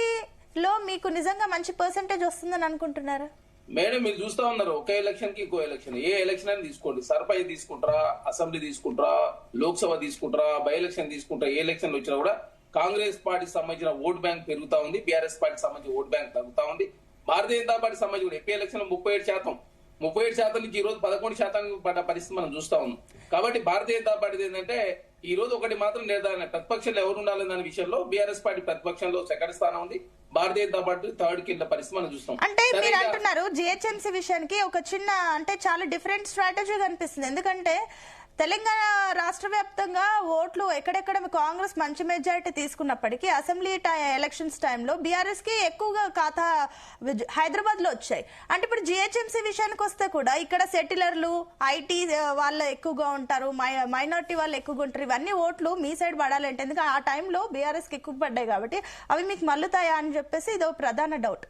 లో మీకు నిజంగా మంచి పర్సెంటేజ్ వస్తుందని అనుకుంటున్నారా? మేడం, మీరు చూస్తా ఉన్నారు, ఒక ఎలక్షన్ కి ఇంకో ఎలక్షన్, ఏ ఎలక్షన్ అని తీసుకోండి, సర్పంచ్ తీసుకుంటారా, అసెంబ్లీ తీసుకుంటారా, లోక్సభ తీసుకుంటారా, బై ఎలక్షన్ తీసుకుంటారా, ఏ ఎలక్షన్ వచ్చినా కూడా కాంగ్రెస్ పార్టీకి సంబంధించిన ఓట్ బ్యాంక్ పెరుగుతా ఉంది, బీఆర్ఎస్ పార్టీకి సంబంధించిన ఓట్ బ్యాంక్ తగ్గుతా ఉంది. భారతీయ జనతా పార్టీ సంబంధించి కూడా ఎంపీ ఎలక్షన్ 37% నుంచి ఈ రోజు 11% పడ్డ పరిస్థితి మనం చూస్తా ఉన్నాం. కాబట్టి భారతీయ జనతా పార్టీ ఏంటంటే ఈ రోజు ఒకటి మాత్రం నిర్ధారణ, ప్రతిపక్షంలో ఎవరు ఉండాలి దాని విషయంలో బీఆర్ఎస్ పార్టీ ప్రతిపక్షంలో 2nd స్థానం ఉంది, భారతీయ జనతా పార్టీ 3rd కింద పరిస్థితి మనం చూస్తాం. అంటే మీరు అంటున్నారు జిహెచ్ఎంసీ విషయానికి ఒక చిన్న, అంటే చాలా డిఫరెంట్ స్ట్రాటజీ కనిపిస్తుంది. ఎందుకంటే తెలంగాణ రాష్ట్ర వ్యాప్తంగా ఓట్లు ఎక్కడెక్కడ కాంగ్రెస్ మంచి మెజారిటీ తీసుకున్నప్పటికీ అసెంబ్లీ ఎలక్షన్స్ టైంలో బీఆర్ఎస్ కి ఎక్కువగా ఖాతా హైదరాబాద్ లో వచ్చాయి. అంటే ఇప్పుడు జిహెచ్ఎంసీ విషయానికి వస్తే కూడా ఇక్కడ సెటిలర్లు, ఐటీ వాళ్ళు ఎక్కువగా ఉంటారు, మైనారిటీ వాళ్ళు ఎక్కువగా ఉంటారు. ఇవన్నీ ఓట్లు మీ సైడ్ పడాలంటే, ఎందుకంటే ఆ టైంలో బీఆర్ఎస్ కి ఎక్కువ పడ్డాయి కాబట్టి అవి మీకు మల్లుతాయా అని చెప్పేసి ఇదో ప్రధాన డౌట్.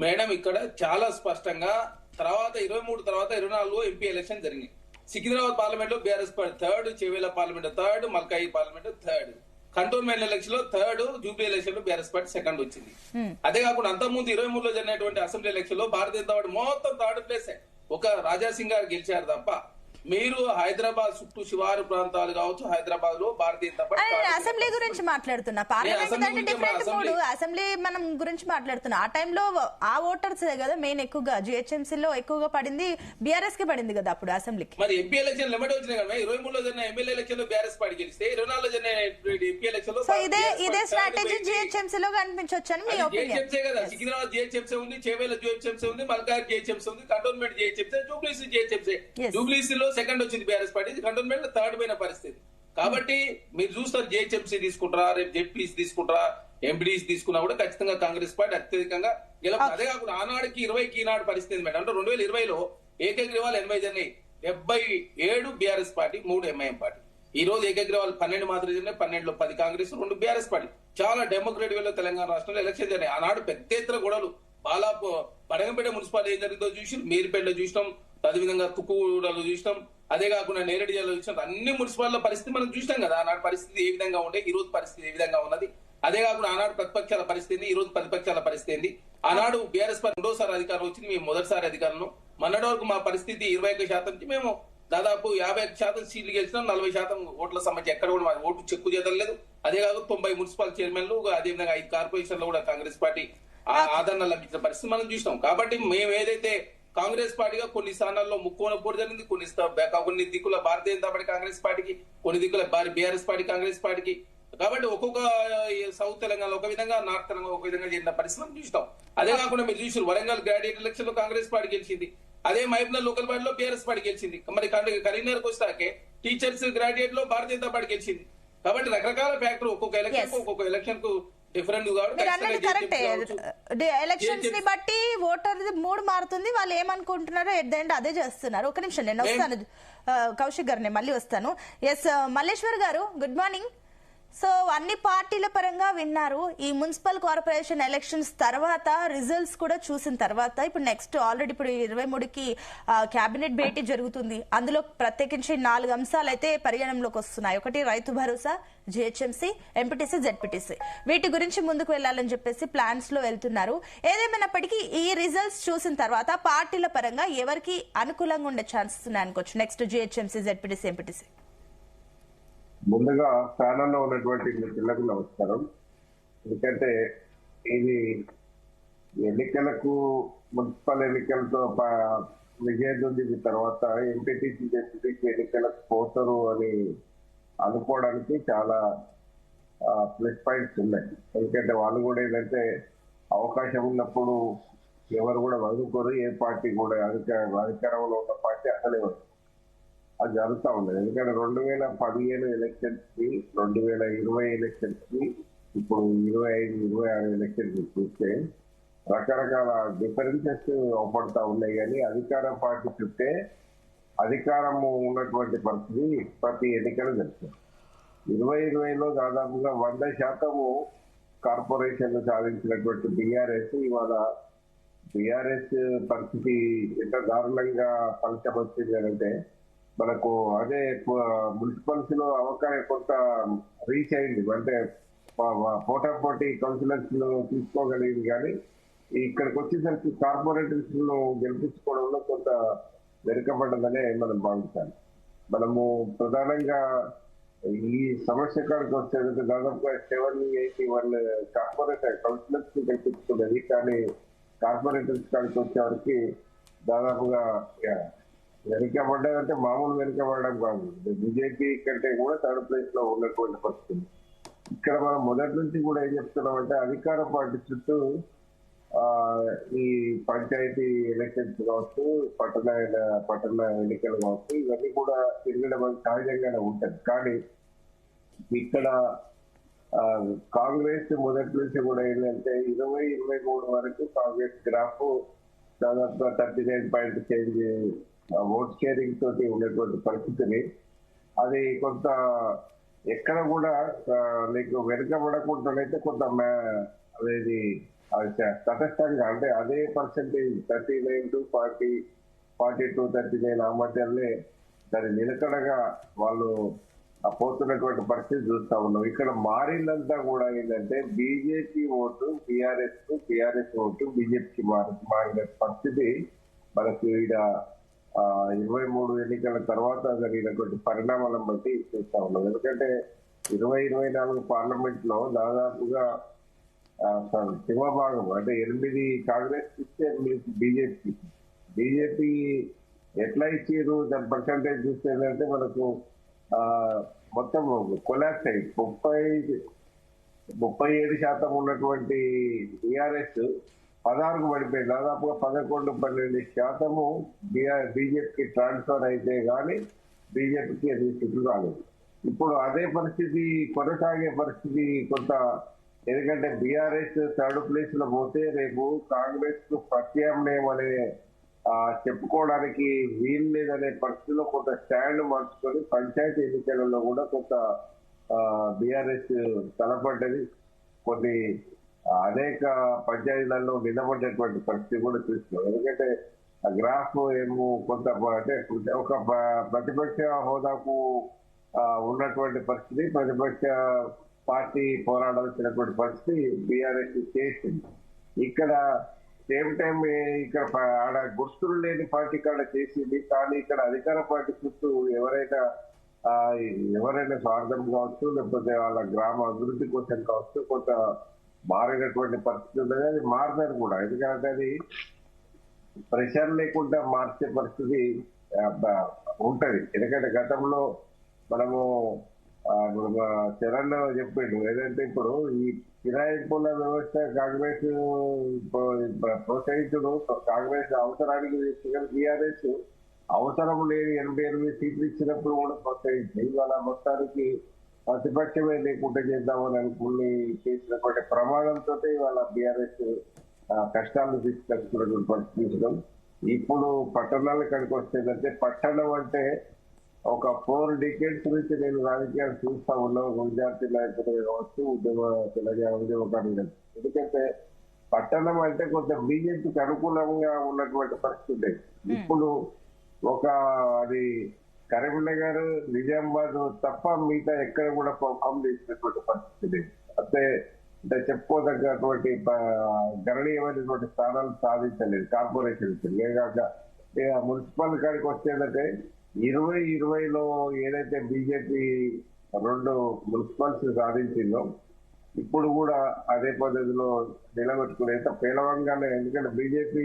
మేడం, ఇక్కడ చాలా స్పష్టంగా తర్వాత 23 తర్వాత 24 ఎంపీ ఎలక్షన్ జరిగింది. సికింద్రాబాద్ పార్లమెంట్ లో BRS party 3rd, Chevella parliament 3rd, మల్కాయి పార్లమెంట్ 3rd. కంటోన్మెంట్ ఎలక్షన్ లో థర్డ్, జూబ్లీ ఎలక్షన్ లో బీఆర్ఎస్ పార్టీ సెకండ్ వచ్చింది. అదే కాకుండా అంతకుముందు 23లో జరిగినటువంటి అసెంబ్లీ ఎలక్షన్ లో భారతీయ జనతా పార్టీ మొత్తం థర్డ్ ప్లేస్. ఒక రాజాసింగ్ గారు గెలిచారు తప్ప మీరు హైదరాబాద్ చుట్టూ శివారు ప్రాంతాలు కావచ్చు, హైదరాబాద్ లో భారతీయ జనతా పార్టీ అసెంబ్లీ గురించి మాట్లాడుతున్నా. పార్లమెంట్ అంటే డిఫరెంట్ మూడు, అసెంబ్లీ మనం గురించి మాట్లాడుతున్నా. ఆ టైంలో ఆ ఓటర్స్ కదా మెయిన్ ఎక్కువగా GHMC లో ఎక్కువగా పడింది, బీఆర్ఎస్ కి పడింది కదా అప్పుడు అసెంబ్లీకి. మరి ఎంపీ ఎలక్షన్ లిమిట్ వచ్చినాయి కదా. 23లో జరిగిన ఎమ్మెల్యే ఎలక్షన్ లో బీఆర్ఎస్ పార్టీ గెలిస్తే 24లో జరిగిన ఎంపీ ఎలక్షన్ లో సో ఇదే స్ట్రాటజీ GHMC లో కనిపించవచ్చు అని మీ ఒపీనియన్? కదా, సికింద్రాబాద్ GHMC ఉంది, చేవేల GHMC ఉంది, మల్కార్ GHMC ఉంది, కంటోన్మెంట్ GHMC, జూబ్లీస్ GHMC. జూబ్లీస్ లో సెకండ్ వచ్చింది బీఆర్ఎస్ పార్టీ, కంటోన్మెంట్ థర్డ్ పోయిన పరిస్థితి. కాబట్టి మీరు చూస్తారు GHMC తీసుకుంటారా, రేపు జెడ్పీస్ తీసుకుంటారా, ఎంపీడీస్ తీసుకున్నా కూడా ఖచ్చితంగా కాంగ్రెస్ పార్టీ అత్యధికంగా గెలుపుతుంది. అదే కాకుండా ఆనాడికి 20కి ఈనాడు పరిస్థితి మేడం. అంటే 2020లో ఏకగ్రీవాలు 80 జరిగినాయి, 77 బీఆర్ఎస్ పార్టీ, 3 ఎంఐఎం పార్టీ. ఈ రోజు ఏకగ్రీవాలు 12 మాత్రం జరిగినాయి, 12లో 10 కాంగ్రెస్, 2 బీఆర్ఎస్ పార్టీ. చాలా డెమోక్రటిక్ వేలో తెలంగాణ రాష్ట్రంలో ఎలక్షన్ జరిగాయి. ఆనాడు పెద్ద ఎత్తున గొడవలు, బడగంపేట మున్సిపాలిటీ ఏం జరిగిందో చూసినాం, మీర్పేటలో చూసినాం, అదేవిధంగా తుక్కుగూడలో చూసినాం, అదే కాకుండా నేరేడు జిల్లాలో చూసినాం. అన్ని మున్సిపాలిటీల పరిస్థితి మనం చూసినాం కదా. ఆనాడు పరిస్థితి ఏ విధంగా ఉండే, ఈ రోజు పరిస్థితి ఏ విధంగా ఉన్నది. అదే కాకుండా ఆనాడు ప్రతిపక్షాల పరిస్థితి, ఈ రోజు ప్రతిపక్షాల పరిస్థితి. ఆనాడు బీఆర్ఎస్ పార్టీ రెండోసారి అధికారం వచ్చింది, మేము మొదటిసారి అధికారంలో. మొన్నటి వరకు మా పరిస్థితి 21% నుంచి మేము దాదాపు 51% సీట్లు గెలిచినాం, 40% ఓట్ల సమస్య ఎక్కడ కూడా ఓటు చెక్కు చేయలేదు. అదే కాకుండా 90 మున్సిపల్ చైర్మన్లు, అదేవిధంగా 5 కార్పొరేషన్లు కూడా కాంగ్రెస్ పార్టీ ఆదరణ లభించిన పరిస్థితి మనం చూసినాం. కాబట్టి మేము ఏదైతే కాంగ్రెస్ పార్టీగా కొన్ని స్థానాల్లో ముక్కోన పోటీ జరిగింది, కొన్ని దిక్కుల భారతీయ జనతా పార్టీ కాంగ్రెస్ పార్టీకి, కొన్ని దిక్కుల బీఆర్ఎస్ పార్టీ కాంగ్రెస్ పార్టీకి. కాబట్టి ఒక్కొక్క సౌత్ తెలంగాణలో ఒక విధంగా, నార్త్ తెలంగాణ ఒక విధంగా జరిగిన పరిస్థితి మనం చూస్తాం. అదే కాకుండా మీరు చూసారు వరంగల్ గ్రాడ్యుయేట్ ఎలక్షన్ లో కాంగ్రెస్ పార్టీ గెలిచింది, అదే మహబూబ్నగర్ లోకల్ పార్టీలో బీఆర్ఎస్ పార్టీ గెలిచింది. మరి కరీంనగర్కి వస్తాకే టీచర్స్ గ్రాడ్యుయేట్ లో భారతీయ జనతా పార్టీ గెలిచింది. కాబట్టి రకరకాల ఫ్యాక్టర్ ఒక్కొక్క ఎలక్షన్ కు డిఫరెంట్. ఎలక్షన్స్ ని బట్టి ఓటర్ మూడు మారుతుంది, వాళ్ళు ఏమనుకుంటున్నారో ఎట్ ద ఎండ్ అదే చేస్తున్నారు. ఒక నిమిషం నేను వస్తాను కౌశిక్ గారు, నేను మళ్ళీ వస్తాను. ఎస్ మల్లేశ్వర్ గారు, గుడ్ మార్నింగ్. సో అన్ని పార్టీల పరంగా విన్నారు. ఈ మున్సిపల్ కార్పొరేషన్ ఎలక్షన్స్ తర్వాత రిజల్ట్స్ కూడా చూసిన తర్వాత ఇప్పుడు నెక్స్ట్ ఆల్రెడీ ఇప్పుడు 23కి కేబినెట్ భేటీ జరుగుతుంది. అందులో ప్రత్యేకించి 4 అంశాలు అయితే పరిగణనలోకి వస్తున్నాయి. ఒకటి Rythu Bharosa, GHMC, MPTC, ZPTC. వీటి గురించి ముందుకు వెళ్లాలని చెప్పేసి ప్లాన్స్ లో వెళ్తున్నారు. ఏదేమైనప్పటికీ ఈ రిజల్ట్స్ చూసిన తర్వాత పార్టీల పరంగా ఎవరికి అనుకూలంగా ఉండే ఛాన్సెస్ ఉన్నాయి అనుకోవచ్చు నెక్స్ట్ GHMC, జెడ్పీటీసీ, ఎంపీటీసీ? ముందుగా స్థానంలో ఉన్నటువంటి పిల్లలకు నమస్కారం. ఎందుకంటే ఇది ఎన్నికలకు, మున్సిపల్ ఎన్నికలతో విజయం పొందిన తర్వాత ఎంపీటీసీ, జెడ్పీటీసీ ఎన్నికలకు పోతారు అని అనుకోవడానికి చాలా ప్లస్ పాయింట్స్ ఉన్నాయి. ఎందుకంటే వాళ్ళు కూడా ఏంటంటే అవకాశం ఉన్నప్పుడు ఎవరు కూడా వదులుకోరు, ఏ పార్టీ కూడా అధికారంలో ఉన్న పార్టీ అసలే వస్తుంది. అది జరుగుతూ ఉండదు. ఎందుకంటే 2015 ఎలక్షన్స్ కి, 2020 ఎలక్షన్స్ కి, ఇప్పుడు 25, 26 ఎలక్షన్స్ చూస్తే రకరకాల డిఫరెన్సెస్ అవపడతా ఉన్నాయి. కానీ అధికార పార్టీ చుట్టే అధికారము ఉన్నటువంటి పరిస్థితి ప్రతి ఎన్నికలు జరుగుతుంది. 2020లో దాదాపుగా 100% కార్పొరేషన్లు సాధించినటువంటి బీఆర్ఎస్ ఇవాళ బీఆర్ఎస్ పరిస్థితి ఎంత దారుణంగా ఫలితం వచ్చింది అంటే, మనకు అదే మున్సిపల్స్ లో అవకాశం కొంత రీచ్ అయింది. అంటే పోటాపోటీ కౌన్సిలర్స్ తీసుకోగలిగింది. కానీ ఇక్కడికి వచ్చేసరికి కార్పొరేటర్స్ ను గెలిపించుకోవడంలో కొంత వెనుకబడ్డదనే మనం భావించాలి. మనము ప్రధానంగా ఈ సమస్య కాడికి వచ్చేది దాదాపుగా 781 కార్పొరేటర్ కౌన్సిలర్స్ ని గెలిపించుకునేది. కానీ కార్పొరేటర్స్ కాడికి వచ్చేవారికి దాదాపుగా వెనుకబడ్డదంటే మామూలు వెనుకబడడం కాదు, బీజేపీ కంటే కూడా థర్డ్ ప్లేస్ లో ఉన్నటువంటి పరిస్థితి. ఇక్కడ మనం మొదటి నుంచి కూడా ఏం చెప్తున్నామంటే అధికార పార్టీ చుట్టూ ఈ పంచాయతీ ఎలక్షన్స్ కావచ్చు, పట్టణ ఎన్నికలు కావచ్చు, ఇవన్నీ కూడా తిరగడం సహజంగానే ఉంటుంది. కానీ ఇక్కడ కాంగ్రెస్ మొదటి నుంచి కూడా ఏంటంటే 2023 వరకు కాంగ్రెస్ గ్రాఫ్ దాదాపుగా 39 చేంజ్ ఓట్ షేరింగ్ తోటి ఉన్నటువంటి పరిస్థితిని, అది కొంత ఎక్కడ కూడా నీకు వెనుకబడకుండానైతే కొంత అనేది తటస్థంగా, అంటే అదే పర్సెంటేజ్ 39 to 40, 42, 39 ఆ మధ్యలోనే దాని నిలకడగా వాళ్ళు పోతున్నటువంటి పరిస్థితి చూస్తా ఉన్నాం. ఇక్కడ మారిందంతా కూడా ఏంటంటే బీజేపీ ఓటు టిఆర్ఎస్ ఓటు బీజేపీకి మారిన పరిస్థితి మనకు ఈడ 23 ఎన్నికల తర్వాత జరిగినటువంటి పరిణామాలను బట్టి చూస్తా ఉన్నాం. ఎందుకంటే 2024 పార్లమెంట్ లో దాదాపుగా సింహభాగం అంటే 8 కాంగ్రెస్ ఇస్తే 8 బీజేపీ ఎట్లా ఇచ్చారు దాని పర్సంటేజ్ చూస్తే ఏంటంటే మనకు మొత్తం కొలాప్స్ అయ్యి 37% ఉన్నటువంటి టీఆర్ఎస్ 16కు పడిపోయింది. దాదాపుగా 11-12% బీజేపీకి ట్రాన్స్ఫర్ అయితే కానీ బీజేపీకి అది సీట్లు రాలేదు. ఇప్పుడు అదే పరిస్థితి కొనసాగే పరిస్థితి కొంత, ఎందుకంటే బీఆర్ఎస్ 3rd ప్లేస్ లో పోతే రేపు కాంగ్రెస్ కు ప్రత్యామ్నాయం అనే చెప్పుకోవడానికి వీలు లేదనే పరిస్థితిలో కొంత స్టాండ్ మార్చుకొని పంచాయతీ ఎన్నికలలో కూడా కొంత బీఆర్ఎస్ తలపడ్డది. కొన్ని అనేక పంచాయతీలలో నిలబడ్డటువంటి పరిస్థితి కూడా చూస్తున్నాం. ఎందుకంటే ఆ గ్రాఫ్ ఏమో కొంత అంటే ఒక ప్రతిపక్ష హోదాకు ఉన్నటువంటి పరిస్థితి, ప్రతిపక్ష పార్టీ పోరాడాల్సినటువంటి పరిస్థితి బీఆర్ఎస్ చేసింది. ఇక్కడ సేమ్ టైం ఇక్కడ ఆడ గుర్తులు లేని పార్టీ కాడ చేసింది. కానీ ఇక్కడ అధికార పార్టీ చుట్టూ ఎవరైనా స్వార్థం కావచ్చు, లేకపోతే వాళ్ళ గ్రామ అభివృద్ధి కోసం కావచ్చు, కొంత మారినటువంటి పరిస్థితి ఉన్నది. అది మారుతారు కూడా, ఎందుకంటే అది ప్రెషర్ లేకుండా మార్చే పరిస్థితి ఉంటది. ఎందుకంటే గతంలో మనము చరణ్ చెప్పిండు ఏదంటే ఇప్పుడు ఈ కిరాయింపుల వ్యవస్థ కాంగ్రెస్ ప్రోత్సహించడు. కాంగ్రెస్ అవసరానికి టీఆర్ఎస్ అవసరం లేని 88 సీట్లు ఇచ్చినప్పుడు కూడా ప్రోత్సహించి వాళ్ళ మొత్తానికి ప్రతిపక్షమే లేకుండా చేద్దామని అనుకుని చేసినటువంటి ప్రమాదంతో వాళ్ళ బీఆర్ఎస్ కష్టాలను తీసుకొచ్చుకున్నటువంటి పరిస్థితులు. ఇప్పుడు పట్టణాలు ఇక్కడికి వస్తేందంటే పట్టణం అంటే ఒక 4 decades నుంచి నేను రాజకీయాలు చూస్తా ఉన్నాను. విద్యార్థి నాయకులు కావచ్చు, ఉద్యమకారులు. ఎందుకంటే పట్టణం అంటే కొంత బీజేపీకి అనుకూలంగా ఉన్నటువంటి పరిస్థితి. ఇప్పుడు అది కరీంనగర్, నిజామాబాద్ తప్ప మిగతా ఎక్కడ కూడా పర్ఫామ్ చేసినటువంటి పరిస్థితి అంటే చెప్పుకోదగ్గటువంటి గణనీయమైనటువంటి స్థానాలు సాధించలేదు కార్పొరేషన్. లేక మున్సిపల్ కాడికి వచ్చేదంటే 2020లో ఏదైతే బీజేపీ 2 మున్సిపల్స్ సాధించిందో ఇప్పుడు కూడా అదే పద్ధతిలో నిలబెట్టుకునే పేలవంగానే. ఎందుకంటే బీజేపీ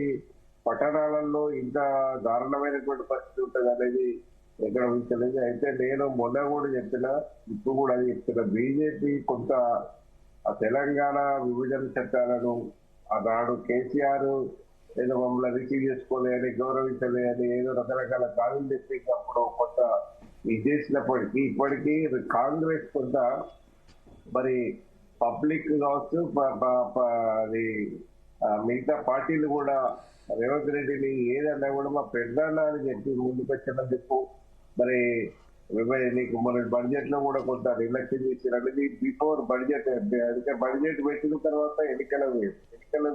పట్టణాలలో ఇంత దారుణమైనటువంటి పరిస్థితి ఉంటుంది అనేది ఎక్కడ ఉంచలేదు. అయితే నేను మొన్న కూడా చెప్పిన, ఇప్పుడు కూడా అది చెప్తున్నా, బీజేపీ కొంత తెలంగాణ విభజన చట్టాలను ఆనాడు కేసీఆర్ ఏదో మమ్మల్ని రిసీవ్ చేసుకోలేని, గౌరవించలేని, ఏదో రకరకాల కారణం చెప్పి అప్పుడు కొంత ఇది చేసినప్పటికీ ఇప్పటికీ కాంగ్రెస్ కొంత మరి పబ్లిక్ కావచ్చు, అది మిగతా పార్టీలు కూడా రేవంత్ రెడ్డిని ఏదన్నా కూడా మా పెద్దన్న అని చెప్పి ముందుకు వచ్చానని చెప్పు. మరి నీకు మన బడ్జెట్ లో కూడా కొంత నిర్లక్ష్యం చేశారనేది బిఫోర్ బడ్జెట్. అందుకే బడ్జెట్ పెట్టిన తర్వాత ఎన్నికలు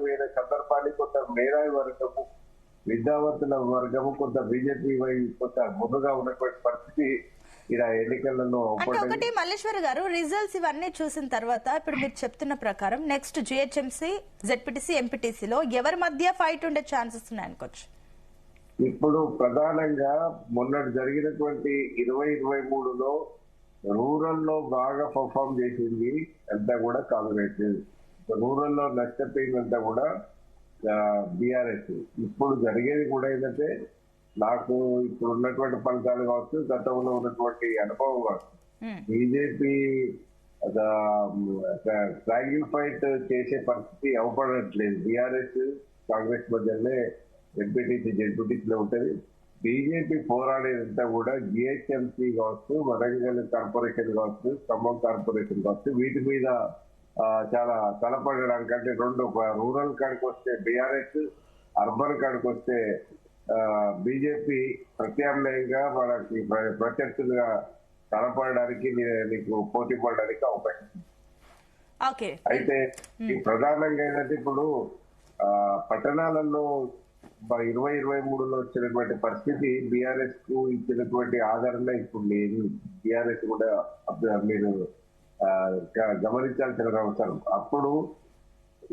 వేరే సందర్భాన్ని కొంత మేధావి వర్గము, విద్యావంతుల వర్గము కొంత బీజేపీ కొంత ముందుగా ఉన్నటువంటి పరిస్థితి ఇలా ఎన్నికలను. ఒకటి మల్లేశ్వర్ గారు, రిజల్ట్స్ ఇవన్నీ చూసిన తర్వాత ఇప్పుడు మీరు చెప్తున్న ప్రకారం నెక్స్ట్ జిహెచ్ఎంసీ, జెడ్పీటీసీ, ఎంపీటీసీలో ఎవరి మధ్య ఫైట్ ఉండే ఛాన్సెస్ ఉన్నాయనుకోవచ్చు? ఇప్పుడు ప్రధానంగా మొన్న జరిగినటువంటి 2023లో రూరల్ లో బాగా పర్ఫామ్ చేసింది అంతా కూడా కాంగ్రెస్. రూరల్ లో నష్టపోయిందంతా కూడా బీఆర్ఎస్. ఇప్పుడు జరిగేది కూడా ఏంటంటే నాకు ఇప్పుడు ఉన్నటువంటి ఫలితాలు కావచ్చు, గతంలో ఉన్నటువంటి అనుభవం కావచ్చు, బీజేపీ ట్రయాంగిల్ ఫైట్ చేసే పరిస్థితి అవపడట్లేదు. బీఆర్ఎస్ కాంగ్రెస్ మధ్యనే ఎంపీటీసీ, జెడ్పీటీసీలో ఉంటుంది. బీజేపీ పోరాడేదంతా కూడా జిహెచ్ఎంసీ కావచ్చు, వరంగల్ కార్పొరేషన్ కావచ్చు, ఖమ్మం కార్పొరేషన్ కావచ్చు, వీటి మీద చాలా తలపడడానికి. అంటే 2 రూరల్ కాడికి వస్తే బీఆర్ఎస్, అర్బన్ కాడికి వస్తే బీజేపీ ప్రత్యామ్నాయంగా మనకి ప్రత్యర్థులుగా తలపడడానికి, నీకు పోటీ పడడానికి అవకాశం. అయితే ప్రధానంగా ఏంటంటే ఇప్పుడు పట్టణాలలో 2023లో వచ్చినటువంటి పరిస్థితి బీఆర్ఎస్ కు ఇచ్చినటువంటి ఆదరణ ఇప్పుడు లేదు. బీఆర్ఎస్ కూడా మీరు గమనించాల్సిన అవసరం. అప్పుడు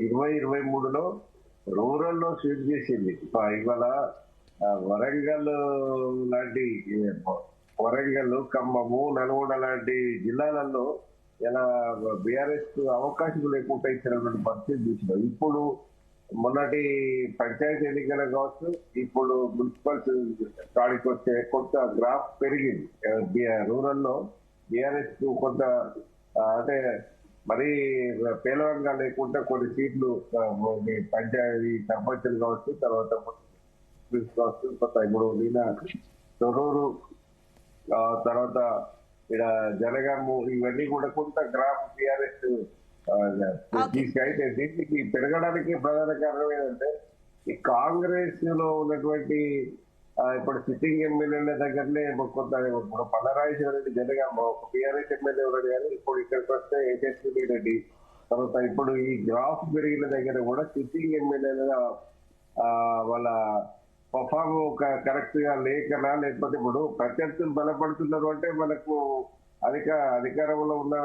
2023లో రూరల్ లో స్వీప్ చేసింది. ఇవాళ వరంగల్ లాంటి వరంగల్, ఖమ్మము, నల్గొండ లాంటి జిల్లాలలో ఇలా బీఆర్ఎస్ అవకాశం లేకుండా ఇచ్చినటువంటి పరిస్థితి చూసినాం. ఇప్పుడు మొన్నటి పంచాయతీ ఎన్నికలు కావచ్చు, ఇప్పుడు మున్సిపల్ కాడికి వచ్చే కొంత గ్రాఫ్ పెరిగింది. రూరల్ లో బీఆర్ఎస్ కు కొంత అంటే మరీ పేలవంగా లేకుండా కొన్ని సీట్లు పంచాయతీ సర్పంచులు కావచ్చు, తర్వాత కావచ్చు, కొత్త ఇప్పుడు ఈయన తొర్రూరు, తర్వాత ఇక్కడ జనగాము, ఇవన్నీ కూడా కొంత గ్రాఫ్ బీఆర్ఎస్ తీసుకైతే దీనికి పెరగడానికి ప్రధాన కారణం ఏంటంటే ఈ కాంగ్రెస్ లో ఉన్నటువంటి ఇప్పుడు సిట్టింగ్ ఎమ్మెల్యేల దగ్గరనే కొంత ఇప్పుడు పల్లరాజేశ్వర రెడ్డి జనగామ ఒక బీఆర్ఎస్ ఎమ్మెల్యే ఉన్నాడు, కానీ ఇప్పుడు ఇక్కడికి వస్తే యశస్వి రెడ్డి, తర్వాత ఇప్పుడు ఈ గ్రాఫ్ పెరిగిన దగ్గర కూడా సిట్టింగ్ ఎమ్మెల్యేల వాళ్ళ పర్ఫామ్ కరెక్ట్ గా లేకనా, లేకపోతే ఇప్పుడు ప్రత్యర్థులు బలపడుతున్నారు అంటే మనకు అధికారంలో ఉన్న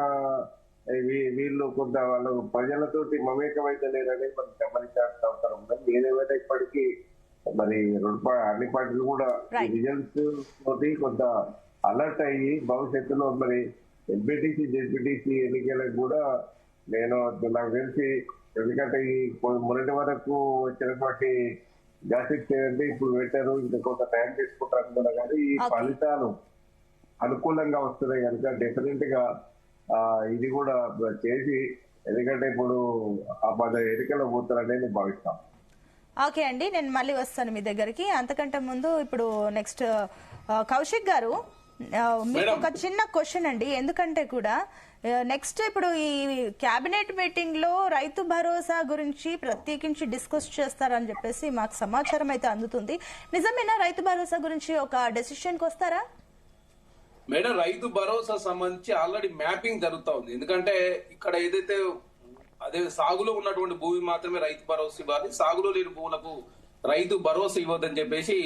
వీళ్ళు కొంత వాళ్ళు ప్రజలతోటి మమేకమైతే లేరని మనం గమనించాల్సిన అవసరం ఉంది. ఏదేమైనా ఇప్పటికీ మరి అన్ని పార్టీలు కూడా రిజల్ట్స్ తోటి కొంత అలర్ట్ అయ్యి భవిష్యత్తులో మరి ఎంపీటీసీ జెడ్పీటీసీ ఎన్నికలకు కూడా నాకు తెలిసి, ఎందుకంటే ఈ మొన్నటి వరకు వచ్చినటువంటి జాస్తిక్ చేయండి ఇప్పుడు పెట్టారు, ఇంకా కొంత టైం తీసుకుంటారు కూడా, కానీ ఈ ఫలితాలు అనుకూలంగా వస్తున్నాయి కనుక డెఫినెట్ గా ఇది కూడా చేసి, ఎందుకంటే ఇప్పుడు ఆ 10 ఎన్నికల్లో పోతారని భావిస్తాం. ఓకే అండి, నేను మళ్ళీ వస్తాను మీ దగ్గరికి. అంతకంటే ముందు ఇప్పుడు నెక్స్ట్ కౌశిక్ గారు, మీకు ఒక చిన్న క్వశ్చన్ అండి. ఎందుకంటే కూడా నెక్స్ట్ ఇప్పుడు ఈ కేబినెట్ మీటింగ్ లో రైతు భరోసా గురించి ప్రత్యేకించి డిస్కస్ చేస్తారని చెప్పేసి మాకు సమాచారం అయితే అందుతుంది. నిజమేనా? రైతు భరోసా గురించి ఒక డెసిషన్ కి వస్తారా? మేడం, రైతు భరోసా సంబంధించి ఆల్రెడీ మ్యాపింగ్ జరుగుతా ఉంది. ఎందుకంటే ఇక్కడ ఏదైతే అదే సాగులో ఉన్నటువంటి భూమి మాత్రమే రైతు భరోసా ఇవ్వాలి, సాగులో లేని భూములకు రైతు భరోసా ఇవ్వద్దని చెప్పేసి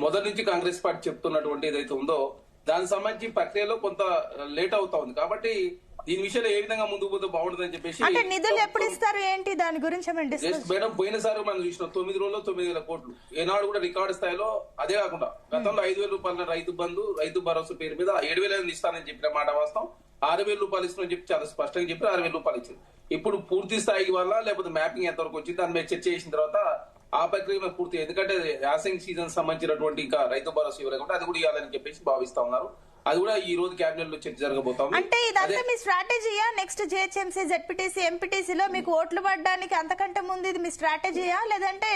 మొదటి నుంచి కాంగ్రెస్ పార్టీ చెప్తున్నటువంటి ఏదైతే ఉందో దానికి సంబంధించి ప్రక్రియలో కొంత లేట్ అవుతా ఉంది. కాబట్టి దీని విషయంలో ఏ విధంగా ముందుకు పోతే బాగుంటుందని చెప్పేసి, అంటే నిధులు ఎప్పుడు ఇస్తారు ఏంటి దాని గురించి మేడం పోయినసారి మనం చూసినాం 9 రోజుల్లో 9,000 కోట్లు. ఏనాడు కూడా రికార్డు స్థాయిలో. అదే కాకుండా గతంలో 5,000 రూపాయల రైతు బంధు, రైతు భరోసా పేరు మీద 7,000 ఇస్తానని చెప్పిన మాట వాస్తవం. 6,000 రూపాయలు ఇస్తుందని చెప్పి చాలా స్పష్టంగా చెప్పి 6,000 రూపాయలు ఇచ్చింది. ఇప్పుడు పూర్తి స్థాయికి వల్ల లేకపోతే మ్యాపింగ్ ఎంతవరకు వచ్చింది దాని మీద చర్చ చేసిన తర్వాత ఆ ప్రక్రియ పూర్తి, ఎందుకంటే యాసింగ్ సీజన్ సంబంధించినటువంటి ఇంకా రైతు భరోసా ఇవ్వలేకుండా అది కూడా ఇవ్వాలని చెప్పేసి భావిస్తా ఉన్నారు. అది కూడా ఈ రోజు కేబినెట్ లో చర్చ జరగబోతాం. అంటే ఇదంతా మీ స్ట్రాటజీయా? నెక్స్ట్ జిహెచ్ఎంసీ, జెడ్పీటీసీ, ఎంపీటీసీలో మీకు ఓట్లు పడడానికి అంతకంటే ముందు ఇది మీ స్ట్రాటజీయా, లేదంటే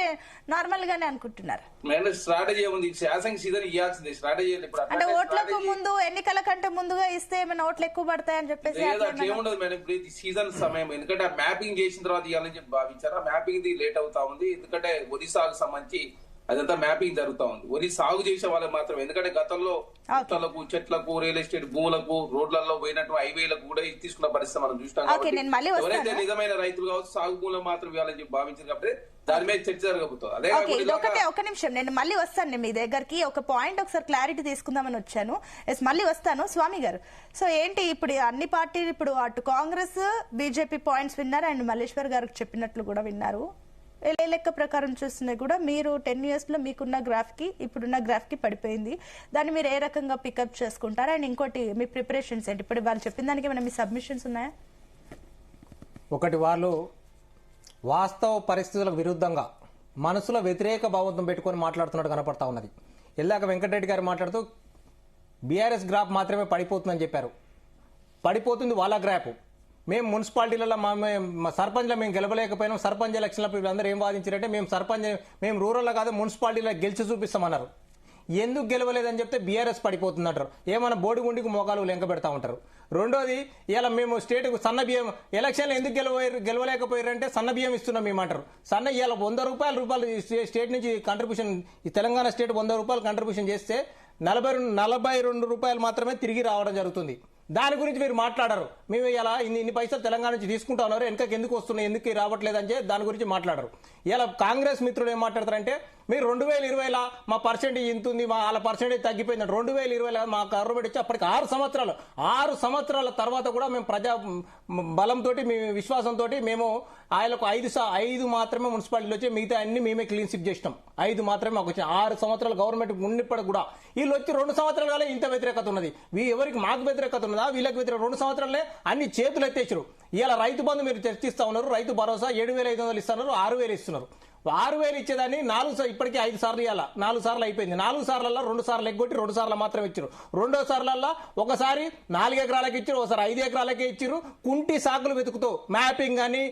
నార్మల్ గానే అనుకుంటున్నారు? మేడం స్ట్రాటజీ ఉంది, యాసింగ్ సీజన్ ఇవ్వాల్సింది. స్ట్రాటజీ అంటే ఓట్లకు ముందు, ఎన్నికల కంటే ముందుగా ఇస్తే ఏమైనా ఓట్లు ఎక్కువ పడతాయని చెప్పేసి అట్లా ఏముండదు మేడం. ఇప్పుడు ఇది సీజన్ సమయం, ఎందుకంటే ఆ మ్యాపింగ్ చేసిన తర్వాత ఇవ్వాలని చెప్పి భావించారు. ఆ మ్యాపింగ్ లేట్ అవుతా ఉంది, ఎందుకంటే ఒడిశాకు సంబంధించి అదంతా మ్యాపింగ్ జరుగుతా ఉంది. వరి సాగు చేసే వాళ్ళకి మాత్రం, ఎందుకంటే గతంలో పుట్టలకు, చెట్లకు, రియల్ ఎస్టేట్ భూములకు, రోడ్లలో పోయినట్టు హైవేలకు కూడా తీసుకున్న పరిస్థితి మనం చూస్తాం. ఎవరైతే నిజమైన రైతులు కావచ్చు సాగు భూములకు మాత్రం ఇవ్వాలని చెప్పి భావించారు కాబట్టి దాని మీద చర్చ జరగబోతుంది. అదే ఒక నిమిషం, నేను మళ్ళీ వస్తాను మీ దగ్గరికి. ఒక పాయింట్ ఒకసారి క్లారిటీ తీసుకుందామని వచ్చాను. మళ్ళీ వస్తాను. స్వామి గారు, సో ఏంటి ఇప్పుడు అన్ని పార్టీలు, ఇప్పుడు అటు కాంగ్రెస్, బీజేపీ పాయింట్స్ విన్నారు, అండ్ మల్లేశ్వర్ గారికి చెప్పినట్లు కూడా విన్నారు. ఏ లెక్క ప్రకారం చూస్తున్నా కూడా మీరు 10 years లో మీకున్న గ్రాఫ్ కి ఇప్పుడున్న గ్రాఫ్ కి పడిపోయింది. దాన్ని మీరు ఏ రకంగా పికప్ చేసుకుంటారా? అండ్ ఇంకోటి మీ ప్రిపరేషన్స్ ఏంటి? ఇప్పుడు వాళ్ళు చెప్పిన దానికి ఏమైనా మీ సబ్మిషన్స్ ఉన్నాయా? ఒకటి, వాళ్ళు వాస్తవ పరిస్థితులకు విరుద్ధంగా మనసులో వ్యతిరేక భావంతో పెట్టుకొని మాట్లాడుతున్నట్టు కనపడతా ఉన్నది. ఇలాగ వెంకటరెడ్డి గారు మాట్లాడుతూ బీఆర్ఎస్ గ్రాఫ్ మాత్రమే పడిపోతుందని చెప్పారు. పడిపోతుంది వాళ్ళ గ్రాఫ్. మేము మున్సిపాలిటీలలో మా సర్పంచ్లో మేము గెలవలేకపోయినాం. సర్పంచ్ ఎలక్షన్లప్పుడు వీళ్ళందరూ ఏం వాదించారంటే మేము రూరల్లో కాదు మున్సిపాలిటీలో గెలిచి చూపిస్తామన్నారు. ఎందుకు గెలవలేదని చెప్తే బీఆర్ఎస్ పడిపోతుంది అంటారు. ఏమైనా బోడిగుండికి మోకాలు లెంక పెడతా ఉంటారు. రెండోది, ఇలా మేము స్టేట్కు సన్న బియ్యం ఎలక్షన్లో ఎందుకు గెలవలేకపోయారంటే సన్న బియ్యం ఇస్తున్నాం మేమంటారు. సన్న ఇవాళ 100 రూపాయలు స్టేట్ నుంచి కంట్రిబ్యూషన్, ఈ తెలంగాణ స్టేట్ 100 రూపాయలు కంట్రిబ్యూషన్ చేస్తే 42 రూపాయలు మాత్రమే తిరిగి రావడం జరుగుతుంది. దాని గురించి మీరు మాట్లాడరు. మేము ఇలా ఇన్ని పైసలు తెలంగాణ నుంచి తీసుకుంటా ఉన్నారు, వెనకకి ఎందుకు వస్తున్నాయి, ఎందుకు రావట్లేదు అని దాని గురించి మాట్లాడరు. ఇలా కాంగ్రెస్ మిత్రులు ఏం మాట్లాడతారంటే మీరు 2020 మా పర్సెంటేజ్ ఇంత ఉంది, మా వాళ్ళ పర్సెంటేజ్ తగ్గిపోయింది. 2020 మా గవర్నమెంట్ వచ్చి అప్పటికి 6 సంవత్సరాల తర్వాత కూడా మేము ప్రజా బలంతో మీ విశ్వాసంతో మేము ఆయనకు 5 మాత్రమే మున్సిపాలిటీలు వచ్చి మిగతా అన్ని మేమే క్లీన్ స్వీప్ చేసినాం. 5 మాత్రమే మాకు వచ్చినాయి. 6 సంవత్సరాలు గవర్నమెంట్ ఉన్నప్పటికి కూడా వీళ్ళు వచ్చి 2 సంవత్సరాల కాలే ఇంత వ్యతిరేకత ఉన్నది. ఎవరికి మాకు వ్యతిరేకత ఉన్నదా, వీళ్ళకి వ్యతిరేక 2 సంవత్సరాలే అన్ని చేతులు ఎత్తేసారు. ఇలా రైతు బంధు మీరు చర్చిస్తా ఉన్నారు, రైతు భరోసా 7,500 ఇస్తున్నారు, 6,000 ఇస్తున్నారు. 6,000 ఇచ్చేదాన్ని 4 ఇప్పటికీ 5 సార్లు ఇవ్వాలా, 4 సార్లు అయిపోయింది. 4 సార్లలో 2 సార్లు ఎగ్గొట్టి 2 సార్లు మాత్రం ఇచ్చారు. 2వ సార్లలో ఒకసారి 4 ఎకరాలకి ఇచ్చారు, ఒకసారి 5 ఎకరాలకే ఇచ్చారు. కుంటి సాకులు వెతుకుతూ మ్యాపింగ్ అని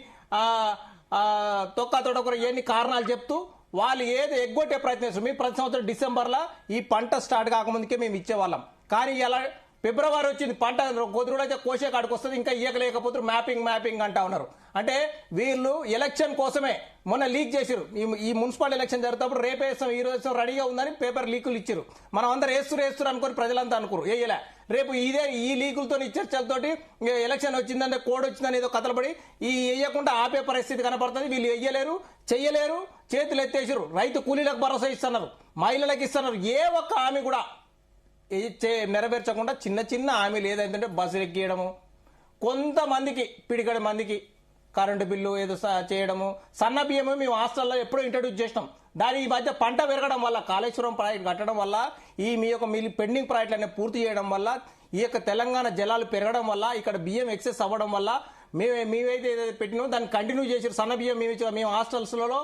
తొక్క తొడకూర ఎన్ని కారణాలు చెప్తూ వాళ్ళు ఏది ఎగ్గొట్టే ప్రయత్నిస్తారు. మీ ప్రతి సంవత్సరం డిసెంబర్లో ఈ పంట స్టార్ట్ కాకముందుకే మేము ఇచ్చేవాళ్ళం. కానీ ఇలా ఫిబ్రవరి వచ్చింది, పంట కొద్దిరోజు అయితే కోసే కాడికి వస్తుంది, ఇంకా ఇయ్యకలేకపోతే మ్యాపింగ్ అంటా ఉన్నారు. అంటే వీళ్ళు ఎలక్షన్ కోసమే మొన్న లీక్ చేశారు. ఈ మున్సిపల్ ఎలక్షన్ జరుగుతున్నప్పుడు రేపు వేస్తాం, ఈ రోజు రెడీగా ఉందని పేపర్ లీకులు ఇచ్చారు. మనం అందరూ వేస్తారు అనుకుని ప్రజలంతా అనుకోరు, వేయలే. రేపు ఈ లీకులతో చర్చలతోటి ఎలక్షన్ వచ్చిందంటే కోడ్ వచ్చిందని ఏదో కథలు పడి ఈ వేయకుండా ఆపే పరిస్థితి కనపడుతుంది. వీళ్ళు వేయలేరు, చెయ్యలేరు, చేతులు ఎత్తేసారు. రైతు కూలీలకు భరోసా ఇస్తున్నారు, మహిళలకు ఇస్తున్నారు. ఏ ఒక్క హామీ కూడా నెరవేర్చకుండా చిన్న హామీలు ఏదైతే బస్సులు ఎక్కియడము, కొంతమందికి పిడికడి మందికి కరెంటు బిల్లు ఏదో చేయడము, సన్న బియ్యము మేము హాస్టల్లో ఎప్పుడో ఇంట్రడ్యూస్ చేసినాం. దాని ఈ మధ్య పంట పెరగడం వల్ల, కాళేశ్వరం ప్రాజెక్ట్ కట్టడం వల్ల, మీ పెండింగ్ ప్రాజెక్టులన్నీ పూర్తి చేయడం వల్ల, ఈ యొక్క తెలంగాణ జలాలు పెరగడం వల్ల, ఇక్కడ బియ్యం ఎక్సెస్ అవ్వడం వల్ల మేమైతే ఏదైతే పెట్టినామో దాన్ని కంటిన్యూ చేసారు. సన్న బియ్యం మేము హాస్టల్స్లలో,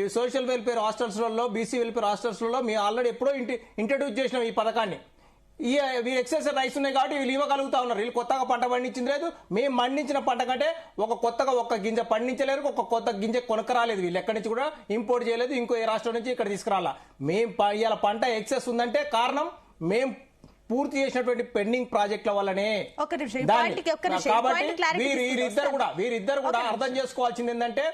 ఈ సోషల్ వెల్ఫేర్ హాస్టల్స్లలో, బీసీ వెల్ఫేర్ హాస్టల్స్లలో మేము ఆల్రెడీ ఎప్పుడో ఇంట్రడ్యూస్ చేసినాం ఈ పథకాన్ని. వీళ్ళు ఎక్సెస్ రైస్ ఉన్నాయి కాబట్టి వీళ్ళు ఇవ్వగలుగుతా ఉన్నారు. వీళ్ళు కొత్తగా పంట పండించింది లేదు. మేము పండించిన పంట కంటే కొత్తగా ఒక్క గింజ పండించలేరు, ఒక కొత్త గింజ కొనకరాలేదు. వీళ్ళు ఎక్కడి నుంచి కూడా ఇంపోర్ట్ చేయలేదు, ఇంకో ఏ రాష్ట్రం నుంచి ఇక్కడ తీసుకురాలా. మేము ఇవాళ పంట ఎక్సెస్ ఉందంటే కారణం మేము పూర్తి చేసినటువంటి పెండింగ్ ప్రాజెక్టుల వల్లనే. కాబట్టి వీరిద్దరు కూడా అర్థం చేసుకోవాల్సింది ఏంటంటే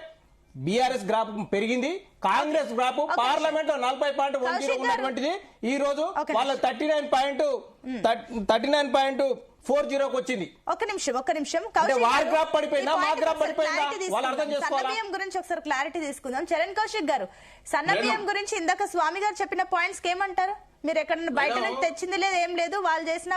బీఆర్ఎస్ గ్రాఫ్ పెరిగింది, కాంగ్రెస్ గ్రాఫ్ పార్లమెంట్ లో 40.10 ఉన్నటువంటిది ఈ రోజు వాళ్ళ 39.40 వచ్చింది. ఒక్క నిమిషం వార్ గ్రాఫ్ పడిపోయిందా, మా గ్రాఫ్ పడిపోయిందా వాళ్ళు అర్థం చేసుకోవాలి. సన్నబియ్యం గురించి ఒకసారి క్లారిటీ తీసుకుందాం. చరణ్ కౌశిక్ గారు, సన్నబియ్యం గురించి ఇందాక స్వామి గారు చెప్పిన పాయింట్స్ ఏమంటారు? మీరు ఎక్కడ బయట నుంచి తెచ్చింది లేదు, ఏం లేదు, వాళ్ళు చేసిన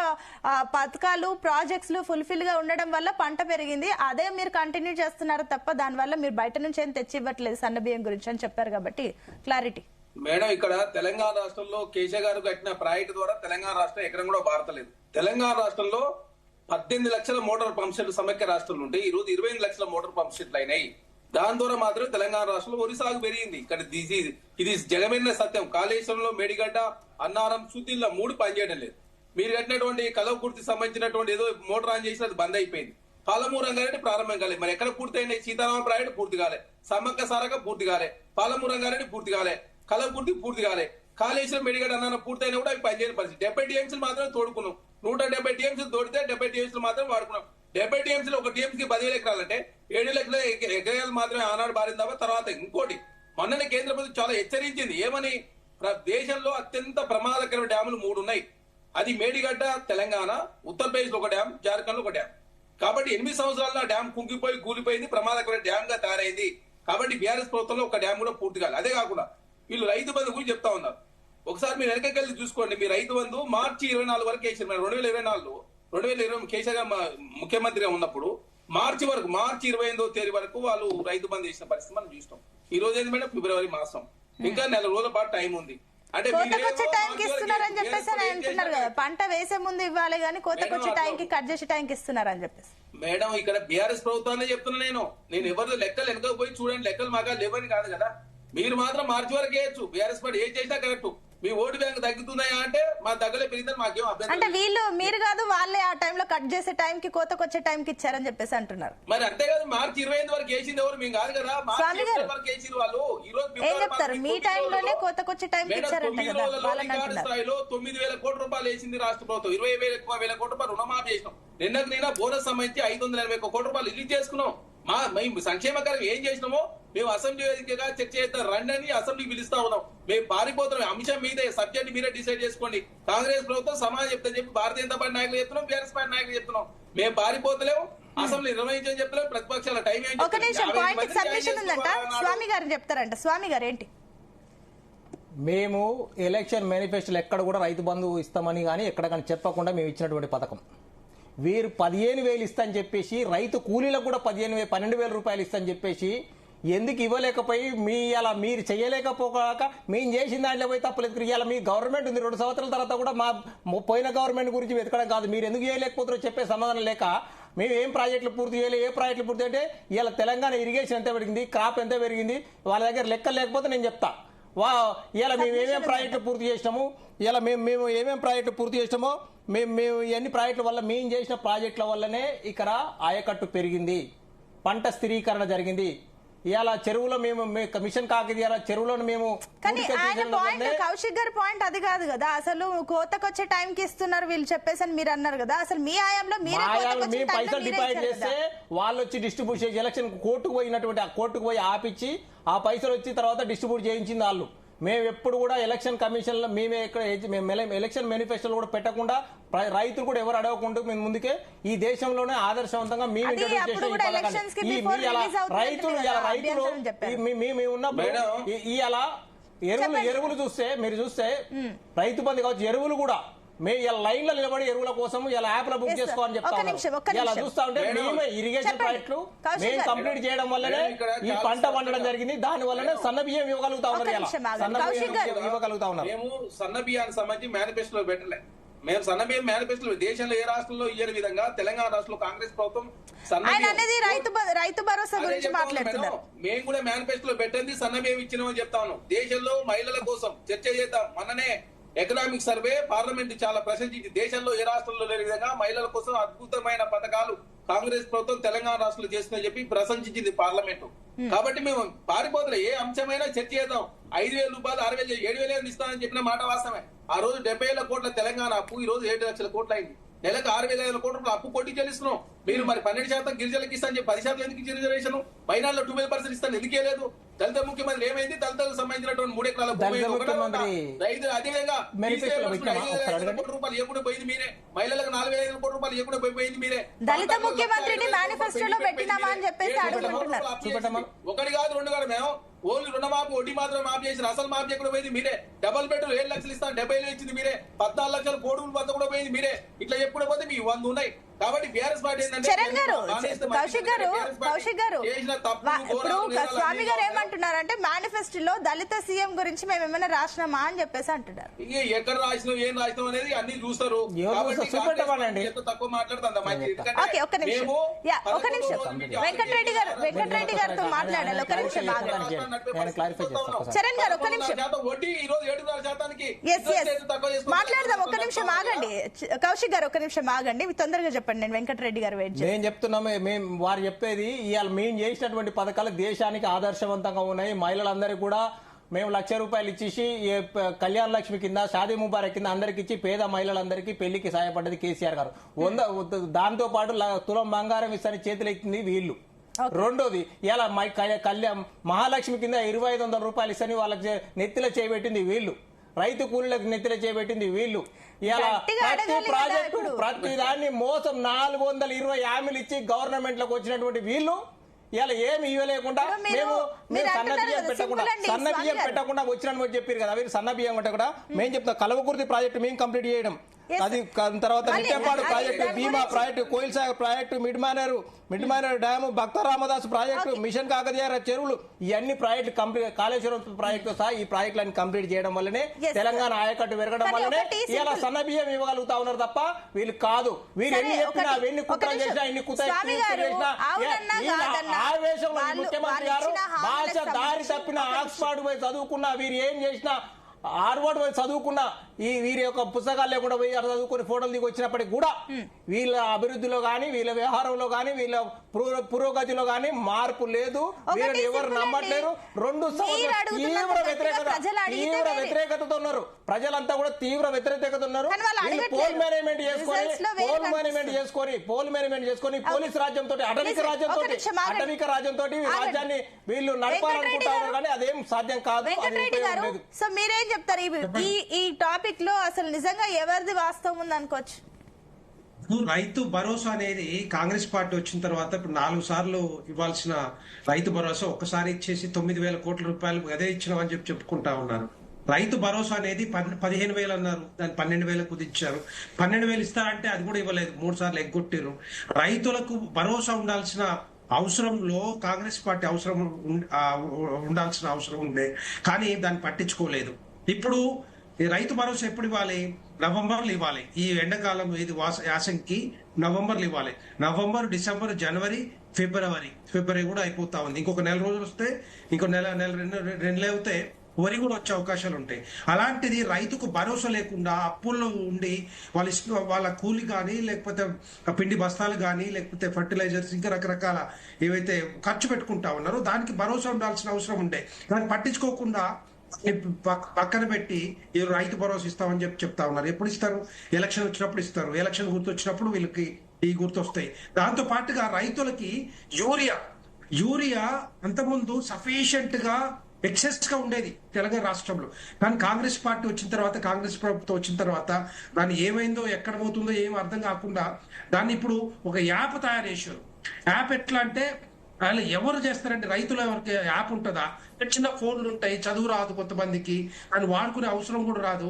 పథకాలు ప్రాజెక్ట్స్ ఫుల్ఫిల్ గా ఉండడం వల్ల పంట పెరిగింది, అదే మీరు కంటిన్యూ చేస్తున్నారు తప్ప దాని వల్ల మీరు బయట నుంచి ఏం తెచ్చి ఇవ్వట్లేదు సన్నబియ్యం గురించి అని చెప్పారు. కాబట్టి క్లారిటీ. మేడం, ఇక్కడ తెలంగాణ రాష్ట్రంలో కేసీఆర్ గారు కట్టిన ప్రాజెక్టు ద్వారా తెలంగాణ రాష్ట్రం ఎక్కడ కూడా భారతలేదు. తెలంగాణ రాష్ట్రంలో 18 లక్షల మోటార్ పంప్ సెట్లు సమైక్య రాష్ట్రంలో ఉంటే ఈ రోజు 28 లక్షల మోటార్ పంప్ సెట్లు అయినాయి. దాని ద్వారా మాత్రమే తెలంగాణ రాష్ట్రంలో వరి సాగు పెరిగింది. ఇక్కడ ఇది జగమెన్న సత్యం. కాళేశ్వరంలో మేడిగడ్డ, అన్నారం, సుతిల్ల 3 పనిచేయడం లేదు. మీరు కట్టినటువంటి కలవకుర్తికి సంబంధించినటువంటి ఏదో మోటార్ ఆన్ చేసి అది బంద్ అయిపోయింది. పాలమూరు రంగారెడ్డి ప్రారంభం కాలేదు. మరి ఎక్కడ పూర్తి అయినాయి? సీతారామ ప్రాజెక్టు పూర్తి కాలే, సమ్మక్క సారక పూర్తి కాలే, పాలమూరు రంగారెడ్డి పూర్తి కాలే, కలవకుర్తి పూర్తి కాలే, కాళేశ్వరం మేడిగడ్డ అన్న పూర్తి అయినా కూడా అవి పనిచేయని పరిస్థితి. 70 టీఎంసీలు మాత్రమే తోడుకున్నాం. 170 టీఎంసీలు తోడితే 70 టీఎంసీలు మాత్రమే వాడుకున్నాం. 70 టీఎంసీలు ఒక టీఎంసీకి 10,000 ఎకరాలంటే 7 లక్షల ఎకరాలు మాత్రమే ఆనాడు బారిందా. తర్వాత ఇంకోటి మొన్ననే కేంద్ర ప్రభుత్వం చాలా హెచ్చరించింది. ఏమని? దేశంలో అత్యంత ప్రమాదకరమైన డ్యాములు 3 ఉన్నాయి. అది మేడిగడ్డ తెలంగాణ, ఉత్తరప్రదేశ్ లో ఒక డ్యామ్, జార్ఖండ్ లో ఒక డ్యామ్. కాబట్టి 8 సంవత్సరాల్లో డ్యామ్ కుంగిపోయి కూలిపోయింది, ప్రమాదకరమైన డ్యామ్ గా తయారైంది. కాబట్టి బీఆర్ఎస్ ప్రభుత్వంలో ఒక డ్యామ్ కూడా పూర్తి కాదు. అదే కాకుండా వీళ్ళు రైతు బంధు గురించి చెప్తా ఉన్నారు. ఒకసారి మీరు వెనకకెళ్ళి చూసుకోండి. మీ రైతు బంధు మార్చి 24 వరకు వేసారు. 2020 కేసీఆర్ గారు ముఖ్యమంత్రిగా ఉన్నప్పుడు మార్చి 28వ తేదీ వరకు వాళ్ళు రైతు బంధు చేసిన పరిస్థితి మనం చూస్తాం. ఈ రోజు ఏంటంటే ఫిబ్రవరి మాసం, ఇంకా 4 రోజుల పాటు టైం ఉంది. అంటే పంట వేసే ముందు ఇవ్వాలి కానీ కోతకొచ్చే టైంకి కట్ చేసే టైంకి ఇస్తున్నారని చెప్పేసి. మేడం, ఇక్కడ బీఆర్ఎస్ ప్రభుత్వాన్ని చెప్తున్నా నేను ఎవరు లెక్కలు వెనక పోయి చూడండి, లెక్కలు మాగా లేవని కాదు కదా. మీరు మాత్రం మార్చి వరకు వేయచ్చు. బీఆర్ఎస్ పార్టీ ఏం చేసినా కరెక్ట్. మీ ఓటు బ్యాంక్ తగ్గుతున్నాయా అంటే మా దగ్గర పెరిగిందని మాకేం అభ్యంతరం. అంటే మీరు కాదు, వాళ్ళే ఆ టైంలో కట్ చేసే టైంకి కోతకొచ్చే టైంకి ఇచ్చారని చెప్పేసి అంటున్నారు. మరి అంతే కదా, మార్చి 25 వరకు వేసింది ఎవరు? మేము కాదు కదా. మార్చి వరకు వేసింది వాళ్ళు. ఈ రోజు ఏం చెప్తారు? మీ టైంలోనే కోతకొచ్చే టైంకి ఇచ్చారంట కదా. స్థాయిలో 9,000 కోట్ల రూపాయలు వేసింది రాష్ట్ర ప్రభుత్వం. 20,000 కోట్ల రూపాయలు రుణమాఫీ చేసినాం. నిన్న బోనస్ సంబంధించి 581 కోట్ల రూపాయలు రిలీజ్ చేసుకున్నాం. మా సంక్షేమ కార్యం ఏం చేసినామో మేము అసెంబ్లీ వేదికగా చర్చ చేద్దాం రండి అని అసెంబ్లీకి పిలుస్తా ఉన్నాం. మేము పారిపోతున్నాం. అంశం మీదే, సబ్జెక్ట్ మీరే డిసైడ్ చేసుకోండి. కాంగ్రెస్ ప్రభుత్వం సమాధానం చెప్తా చెప్పి భారతీయ జనతా పార్టీ నాయకులు చెప్తున్నాం, బీఆర్ఎస్ పార్టీ నాయకులు చెప్తున్నాం. మేము పారిపోతలేము, అసెంబ్లీ నిర్వహించని చెప్తున్నాం. ప్రతిపక్షాల టైం ఏంటి? ఒక నిమిషం, పాయింట్ సబ్మిషన్ ఉందంట. స్వామి గారు చెప్తారంట. స్వామి గారు ఏంటి? మేము ఎలక్షన్ మేనిఫెస్టోలో ఎక్కడ కూడా రైతు బంధు ఇస్తామని కానీ ఎక్కడ కానీ చెప్పకుండా మేము ఇచ్చినటువంటి పథకం. వీరు 15,000 ఇస్తాని చెప్పేసి రైతు కూలీలకు కూడా 12,000 రూపాయలు ఇస్తాని చెప్పేసి ఎందుకు ఇవ్వలేకపోయి మీరు చేయలేకపోక మేము చేసిన దాంట్లో పోయి తప్పలేదు. ఇవాళ మీ గవర్నమెంట్ ఉంది, 2 సంవత్సరాల తర్వాత కూడా మా పోయిన గవర్నమెంట్ గురించి వెతకడం కాదు, మీరు ఎందుకు చేయలేకపోతారో చెప్పే సమాధానం లేక మేము ఏం ప్రాజెక్టులు పూర్తి చేయలేదు. ఏ ప్రాజెక్టులు పూర్తి అంటే ఇవాళ తెలంగాణ ఇరిగేషన్ ఎంత పెరిగింది, క్రాప్ ఎంత పెరిగింది, వాళ్ళ దగ్గర లెక్కలు లేకపోతే నేను చెప్తా. ఇలా మేము ఏమేమి ప్రాజెక్టులు పూర్తి చేసినాము, ఇలా మేము ఏమేమి ప్రాజెక్టులు పూర్తి చేసినామో మేము ఎన్ని ప్రాజెక్టుల వల్ల మేము చేసిన ప్రాజెక్టుల వల్లనే ఇక్కడ ఆయకట్టు పెరిగింది, పంట స్థిరీకరణ జరిగింది. ఇవాళ చెరువులో మేము మిషన్ కాకిది చెరువులో మేము. కానీ ఆయన పాయింట్, కౌశిక్ గారి పాయింట్ అది కాదు కదా. అసలు కోతకొచ్చే టైంకి ఇస్తున్నారు వీళ్ళు చెప్పేసి అని మీరు అన్నారు కదా. అసలు మీ హయాంలో మేము పైసలు డిపాజిట్ చేస్తే వాళ్ళు వచ్చి డిస్ట్రిబ్యూట్ చేసి ఎలక్షన్ కోర్టుకు పోయినటువంటి ఆ కోర్టుకు పోయి ఆపిచ్చి ఆ పైసలు వచ్చిన తర్వాత డిస్ట్రిబ్యూట్ చేయించింది వాళ్ళు. మేము ఎప్పుడు కూడా ఎలక్షన్ కమిషన్ లో ఎలక్షన్ మేనిఫెస్టోలు కూడా పెట్టకుండా రైతులు కూడా ఎవరు అడగకుండా మేము ముందుకే ఈ దేశంలోనే ఆదర్శవంతంగా మేము మేము ఉన్నప్పుడు ఇలా ఎరువులు చూస్తే మీరు చూస్తే రైతు బంధు కావచ్చు, ఎరువులు కూడా మేము ఇలా లైన్ లో నిలబడి ఎరువుల కోసం ఇలా యాప్ లో బుక్ చేసుకోవాలని చెప్తాం. ఇలా చూస్తా ఉంటే మేమే ఇరిగేషన్ ప్రాజెక్టులు మేము కంప్లీట్ చేయడం వల్లనే ఈ పంట పండడం జరిగింది. దాని వల్లనే సన్న బియ్యం ఇవ్వగలుగుతా ఉన్నారు, ఇవ్వగలుగుతా ఉన్నారు. మేము సన్న బియ్యానికి సంబంధించి మేనిఫెస్టోలో పెట్టలే. మేము సన్న బియ్యం మేనిఫెస్టోలో దేశంలో ఏ రాష్ట్రంలో ఇయ్యని విధంగా తెలంగాణ రాష్ట్రంలో కాంగ్రెస్ ప్రభుత్వం రైతు భరోసా గురించి మాట్లాడుతున్నారు. మేము కూడా మేనిఫెస్టోలో పెట్టింది సన్న బియ్యం ఇచ్చినామని చెప్తా ఉన్నాం. దేశంలో మహిళల కోసం చర్చ చేద్దాం. మొన్ననే ఎకనామిక్ సర్వే పార్లమెంట్ చాలా ప్రశంసించి దేశంలో ఏ రాష్ట్రంలో లేని విధంగా మహిళల కోసం అద్భుతమైన పథకాలు కాంగ్రెస్ ప్రభుత్వం తెలంగాణ రాష్ట్రంలో చేస్తుందని చెప్పి ప్రశంసించింది పార్లమెంట్. కాబట్టి మేము పారిపోతున్నా ఏ అంశమైనా చర్చ చేద్దాం. 5,000 రూపాయలు 6,000 7,000 ఇస్తానని చెప్పిన మాట వాస్తవమే. ఆ రోజు 70,000 కోట్ల తెలంగాణ అప్పు ఈ రోజు 7 లక్షల కోట్లు అయింది. నెలకు 6,500 కోట్ల రూపాయలు అప్పు కొట్టి చెల్లిస్తున్నాం. మీరు మరి 12% గిరిజనులకు ఇస్తాను చెప్పి 10% ఎందుకు రిజర్వేషన్, మైనార్లో 12% ఇస్తాను ఎందుకు లేదు? దళిత ముఖ్యమంత్రి ఏమైంది? దళితులకు సంబంధించినటువంటి 3 ఎకరాల రైతు అదేవిధంగా 5,000 కోట్ల రూపాయలు ఎప్పుడు పోయింది మీరే, మహిళలకు 4,500 కోట్ల రూపాయలు ఎప్పుడు పోయింది మీరే. దళిత ముఖ్యమంత్రిని మేనిఫెస్టోలో పెట్టినామా అని చెప్పేసి అడుగుతున్నారు. 1 కాదు 2 కాదు, మేము ఓన్లీ రుణమాఫీ వడ్డీ మాత్రం మాఫీ చేసిన, అసలు మాఫీ చేయకుండా పోయింది మీరే. డబల్ బెడ్రూమ్ 7 లక్షలు ఇస్తాను 70,000 ఇచ్చింది మీరే. 14 లక్షల కోడుగులు పంత కూడా పోయింది మీరే. ఇట్లా ఎప్పుడు పోతే మీ 100 ఉన్నాయి. కాబట్టి బీఆర్ఎస్ పార్టీ చరణ్ గారు, కౌశిక్ గారు ఇప్పుడు స్వామి గారు ఏమంటున్నారంటే మేనిఫెస్టోలో దళిత సీఎం గురించి మేము ఏమైనా రాసినామా అని చెప్పేసి అంటున్నారు. ఎక్కడ రాసినాం ఏం రాసినాం అనేది అన్ని చూస్తారు. తక్కువ మాట్లాడుతుంది. ఒక నిమిషం వెంకటరెడ్డి గారితో మాట్లాడాలి. ఒక నిమిషం చరణ్ గారు, ఒక నిమిషం మాట్లాడదాం. ఒక నిమిషం ఆగండి కౌశిక్ గారు, ఒక నిమిషం ఆగండి. తొందరగా చెప్పండి. నేను వెంకటరెడ్డి గారు వెయిట్ నేను చెప్తున్నాము. వారు చెప్పేది ఇవాళ మేము చేసినటువంటి పథకాలు దేశానికి ఆదర్శవంతంగా ఉన్నాయి. మహిళలందరికీ కూడా మేము 1,00,000 రూపాయలు ఇచ్చేసి కళ్యాణ లక్ష్మి కింద, షాదీ ముబారక్ కింద అందరికి ఇచ్చి పేద మహిళలందరికీ పెళ్లికి సహాయపడ్డది కేసీఆర్ గారు. దాంతో పాటు తులం బంగారం ఇస్తారని చేతులు ఎక్కింది వీళ్ళు. రెండోది ఇలా మహాలక్ష్మి కింద 2,500 రూపాయలు ఇస్తారని వాళ్ళకి నెత్తిలో చేయబెట్టింది వీళ్ళు. రైతు కూలీలకు నెత్తిలో చేయబెట్టింది వీళ్ళు. ఇలా ప్రతి ప్రాజెక్టు ప్రతి దాన్ని మోసం 420 హామీలు ఇచ్చి గవర్నమెంట్ లోకి వచ్చినటువంటి వీళ్ళు ఇలా ఏమి ఇవ్వలేకుండా మేము సన్న బియ్యం పెట్టకుండా వచ్చినట్టు చెప్పారు కదా. మీరు సన్న బియ్యం అంటే కూడా మేము చెప్తాం. కలవకుర్తి ప్రాజెక్టు మేము కంప్లీట్ చేయడం, అది తర్వాత Nettempadu project, Bhima project, Koil Sagar project, mid minor dam, Bhakta Ramadas project, mission Kakatiya చెరువులు, ఇవన్నీ ప్రాజెక్టులు కంప్లీట్, కాళేశ్వరం ప్రాజెక్టు సహా ఈ ప్రాజెక్టులను కంప్లీట్ చేయడం వల్లనే తెలంగాణ ఆయకట్టు పెరగడం వల్లనే ఇలా సన్న బియ్యం ఇవ్వగలుగుతా ఉన్నారు తప్ప వీళ్ళు కాదు. వీరు ఎన్ని చెప్పినా, ఎన్ని కుట్రలు చేసినా, ఎన్ని చేసినా ఆవేశంలో ముఖ్యమంత్రి గారు భాష దారి తప్పిన ఆక్స్ఫర్డ్ పోయి చదువుకున్నా, వీరు ఏం చేసినా హార్వర్డ్ పోయి చదువుకున్న ఈ వీరి యొక్క పుస్తకాలు లేకుండా పోయి అక్కడ చదువుకుని ఫోటోలు దిగి వచ్చినప్పటికి కూడా వీళ్ళ అభివృద్ధిలో గానీ వీళ్ళ వ్యవహారంలో గానీ వీళ్ళ పురోగతిలో గానీ మార్పు లేదు. వీళ్ళని ఎవరు నమ్మట్లేరు. 2 సంవత్సరాలు తీవ్ర వ్యతిరేకతతో ఉన్నారు. ప్రజలంతా కూడా తీవ్ర వ్యతిరేకత ఉన్నారు. పోల్ మేనేజ్మెంట్ చేసుకొని పోలీస్ రాజ్యంతో అటవిక రాజ్యంతో రాజ్యాన్ని వీళ్ళు నడపాలనుకుంటారు కానీ అదేం సాధ్యం కాదు. సో మీరేం చెప్తారు ఈ టాపిక్ లో? అసలు నిజంగా ఎవరిది వాస్తవం ఉంది అనుకోవచ్చు? రైతు భరోసా అనేది కాంగ్రెస్ పార్టీ వచ్చిన తర్వాత ఇప్పుడు 4 సార్లు ఇవ్వాల్సిన రైతు భరోసా ఒక్కసారి ఇచ్చేసి 9,000 కోట్ల రూపాయలు అదే ఇచ్చినామని చెప్పుకుంటా ఉన్నారు. రైతు భరోసా అనేది 15,000 అన్నారు, దాన్ని 12,000 కుదించారు. 12,000 ఇస్తారంటే అది కూడా ఇవ్వలేదు, 3 సార్లు ఎగ్గొట్టారు. రైతులకు భరోసా ఉండాల్సిన అవసరంలో కాంగ్రెస్ పార్టీ ఉండాల్సిన అవసరం ఉండే, కానీ దాన్ని పట్టించుకోలేదు. ఇప్పుడు ఈ రైతు భరోసా ఎప్పుడు ఇవ్వాలి? నవంబర్లో ఇవ్వాలి. ఈ ఎండాకాలం ఇది యాసంకి నవంబర్లో ఇవ్వాలి. నవంబర్, డిసెంబర్, జనవరి, ఫిబ్రవరి కూడా అయిపోతా ఉంది. ఇంకొక 4 రోజులు వస్తే, ఇంకో రెండు అవుతే వరి కూడా వచ్చే అవకాశాలు ఉంటాయి. అలాంటిది రైతుకు భరోసా లేకుండా అప్పుల్లో ఉండి వాళ్ళ కూలి కానీ లేకపోతే పిండి బస్తాలు కానీ లేకపోతే ఫర్టిలైజర్స్ ఇంకా రకరకాల ఏవైతే ఖర్చు పెట్టుకుంటా ఉన్నారో దానికి భరోసా ఉండాల్సిన అవసరం ఉండే. దాన్ని పట్టించుకోకుండా పక్కన పెట్టి ఈ రైతు భరోసా ఇస్తామని చెప్తా ఉన్నారు. ఎప్పుడు ఇస్తారు? ఎలక్షన్ వచ్చినప్పుడు ఇస్తారు. ఎలక్షన్ గుర్తు వచ్చినప్పుడు వీళ్ళకి ఈ గుర్తు వస్తాయి. దాంతో పాటుగా రైతులకి యూరియా అంతకుముందు సఫిషియెంట్ గా ఎక్సెస్ గా ఉండేది తెలంగాణ రాష్ట్రంలో. కానీ కాంగ్రెస్ పార్టీ వచ్చిన తర్వాత, కాంగ్రెస్ ప్రభుత్వం వచ్చిన తర్వాత దాన్ని ఏమైందో ఎక్కడ పోతుందో ఏం అర్థం కాకుండా దాన్ని ఇప్పుడు ఒక యాప్ తయారు చేశారు. యాప్ ఎట్లా అంటే అలా ఎవరు చేస్తారంటే రైతులు ఎవరికి యాప్ ఉంటుందా? చిన్న ఫోన్లు ఉంటాయి, చదువు రాదు కొంతమందికి, అని వాడుకునే అవసరం కూడా రాదు.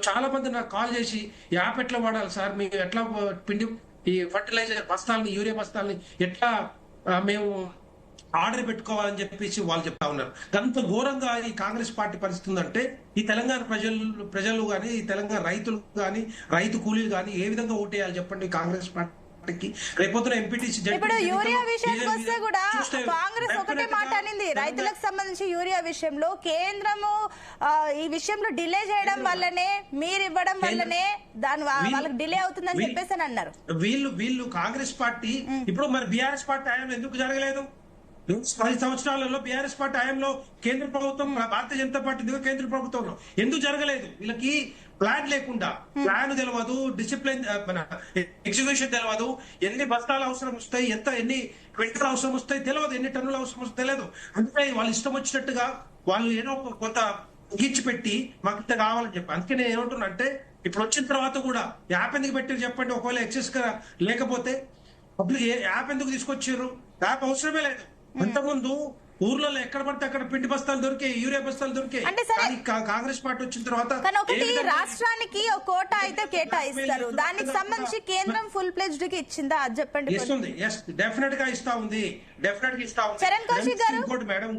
చాలా మంది నాకు కాల్ చేసి యాప్ ఎట్లా వాడాలి సార్, మేము ఎట్లా ఈ ఫర్టిలైజర్ బస్తాలని, యూరియా బస్తాలని ఎట్లా మేము ఆర్డర్ పెట్టుకోవాలని చెప్పేసి వాళ్ళు చెప్తా ఉన్నారు. అంత ఘోరంగా ఈ కాంగ్రెస్ పార్టీ పరిస్థితి ఉందంటే ఈ తెలంగాణ ప్రజలు కానీ, ఈ తెలంగాణ రైతులు కానీ, రైతు కూలీలు కానీ ఏ విధంగా ఓటేయాలి చెప్పండి కాంగ్రెస్ పార్టీ? రేపొద్దున ఎంపీటీసీ ఇప్పుడు యూరియా విషయానికి వస్తే కూడా కాంగ్రెస్ ఒకటే మాట అనింది. రైతులకు సంబంధించి యూరియా విషయంలో కేంద్రము ఈ విషయంలో డిలే చేయడం వల్లనే, మీరు ఇవ్వడం వల్లనే దాని వాళ్ళకి డిలే అవుతుందని చెప్పేసి అని అన్నారు. వీళ్ళు కాంగ్రెస్ పార్టీ ఇప్పుడు మరి బీఆర్ఎస్ పార్టీ హయాంలో ఎందుకు జరగలేదు? 10 సంవత్సరాలలో బీఆర్ఎస్ పార్టీ హయాంలో కేంద్ర ప్రభుత్వం, భారతీయ జనతా పార్టీ కేంద్ర ప్రభుత్వంలో ఎందుకు జరగలేదు? వీళ్ళకి ప్లాన్ లేకుండా, ప్లాన్ తెలియదు, డిసిప్లిన్ మన ఎగ్జిక్యూషన్ తెలియదు, ఎన్ని బస్తాలు అవసరం వస్తాయి, ఎన్ని క్వింటల్ అవసరం వస్తాయి తెలియదు, ఎన్ని టన్నులు అవసరం వస్తాయి తెలియదు. అందుకే వాళ్ళు ఇష్టం వచ్చినట్టుగా వాళ్ళు ఏదో కొంత గిచ్చి పెట్టి మాకు ఇంత కావాలని చెప్పి. అందుకే నేను ఏమంటున్నా అంటే ఇప్పుడు వచ్చిన తర్వాత కూడా యాప్ ఎందుకు పెట్టారు చెప్పండి? ఒకవేళ ఎక్సెస్ గా లేకపోతే పబ్లిక్ యాప్ ఎందుకు తీసుకొచ్చారు? యాప్ అవసరమే లేదు. అంతకుముందు ఊర్లలో ఎక్కడ పడితే అక్కడ పిండి బస్తాలు దొరికే, యూరియా బస్తాలు దొరికే. కానీ కాంగ్రెస్ పార్టీ వచ్చిన తర్వాత రాష్ట్రానికి ఒక కోట అయితే కేటాయిస్తారు, దానికి సంబంధించి కేంద్రం ఫుల్ ప్లెజ్డ్ కి ఇచ్చిందా? అది చెప్పండి. ఇస్తుంది, డెఫినెట్ గా ఇస్తా ఉంది, డెఫినెట్ గా ఇస్తా ఉంది. చరణ్ కౌశిక్ గారు, ఇంకోటి మేడం,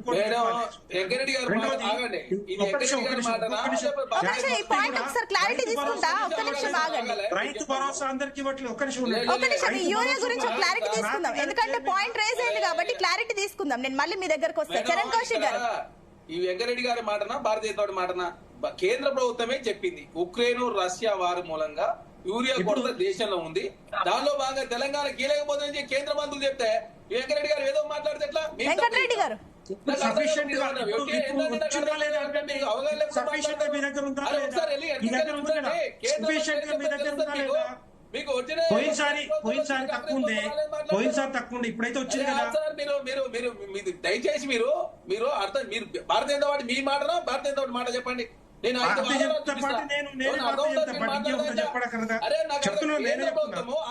ఈ పాయింట్ ఒకసారి క్లారిటీ తీసుకుంటా. ఒక్క నిమిషం ఆగండి. రైతు భరోసా అందరికి ఇవ్వట్లేదు. ఒక్క నిమిషం, ఈ యూరియా గురించి క్లారిటీ తీసుకుందాం, ఎందుకంటే పాయింట్ రేజ్ అయింది కాబట్టి క్లారిటీ తీసుకుందాం. నేను మళ్ళీ మీ దగ్గరకు వస్తాను. చరణ్ కౌశిక్ గారు, ఈ వెంకరెడ్డి గారి మాటనా భారతీయ జనతా మాటనా? కేంద్ర ప్రభుత్వమే చెప్పింది ఉక్రెయిన్ రష్యా వారి మూలంగా యూరియా కొరత దేశంలో ఉంది, దానిలో భాగంగా తెలంగాణ కీలకపోతుందని కేంద్ర మంత్రులు చెప్తే వెంకరెడ్డి గారు ఏదో మాట్లాడితే ఎట్లా? వెంకటరెడ్డి గారు, పోయినసారి తక్కువ ఉండే, ఇప్పుడైతే వచ్చింది కదా. మీరు దయచేసి మీరు అర్థం, మీరు భారతీయ జనతా పార్టీ మీ మాటనా భారతీయ జనతా పార్టీ మాట చెప్పండి. నేను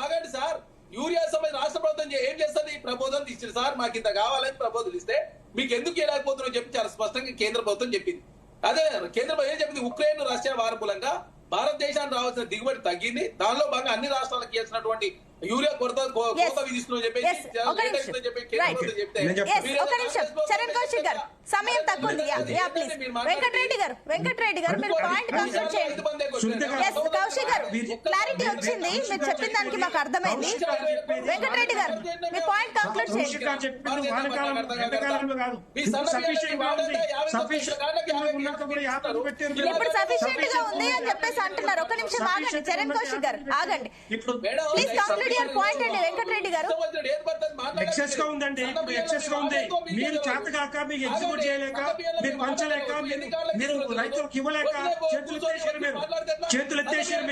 ఆగండి సార్. యూరియా సంబంధించి రాష్ట్ర ప్రభుత్వం ఏం చేస్తుంది? ప్రపోజల్ ఇచ్చింది సార్, మాకు ఇంత కావాలని ప్రపోజల్ ఇస్తే మీకు ఎందుకు ఇవ్వలేకపోతున్నారో చెప్పి చాలా స్పష్టంగా కేంద్ర ప్రభుత్వం చెప్పింది. అదే కేంద్ర ప్రభుత్వం ఏం చెప్పింది? ఉక్రెయిన్ రష్యా వారి మూలంగా భారతదేశానికి రావాల్సిన దిగుబడి తగ్గింది, దానిలో భాగంగా అన్ని రాష్ట్రాలకు చేసినటువంటి యూరియా కొరత విధిస్తుందని చెప్పేసి చరణ్ కౌశిక్ గారు, సమయం తక్కువ ఉంది. వెంకటరెడ్డి గారు మీరు పాయింట్ కన్సిడర్ చేయండి. కౌశిక్ గారు క్లారిటీ వచ్చింది, మీరు చెప్పిన దానికి మాకు అర్థమైంది. వెంకటరెడ్డి గారు మీ పాయింట్ కంక్లూడ్ చేయండి. ఇప్పుడు సఫిషియెంట్ గా ఉంది అని చెప్పేసి అంటున్నారు. ఒక నిమిషం ఆగండి చరణ్ కౌశిక్ గారు, ఆగండి ప్లీజ్. కంక్లూడ్ యువర్ పాయింట్ అండి వెంకటరెడ్డి గారు. ఎక్సెస్ గా ఉందండి, ఇప్పుడు ఎక్సెస్ గా ఉంది. మీరు చేతగాక, మీకు ఎగ్జిక్యూట్ చేయలేక, మీరు పంచలేక, మీరు రైతులకు ఇవ్వలేక చేతులు ఎత్తేసారు.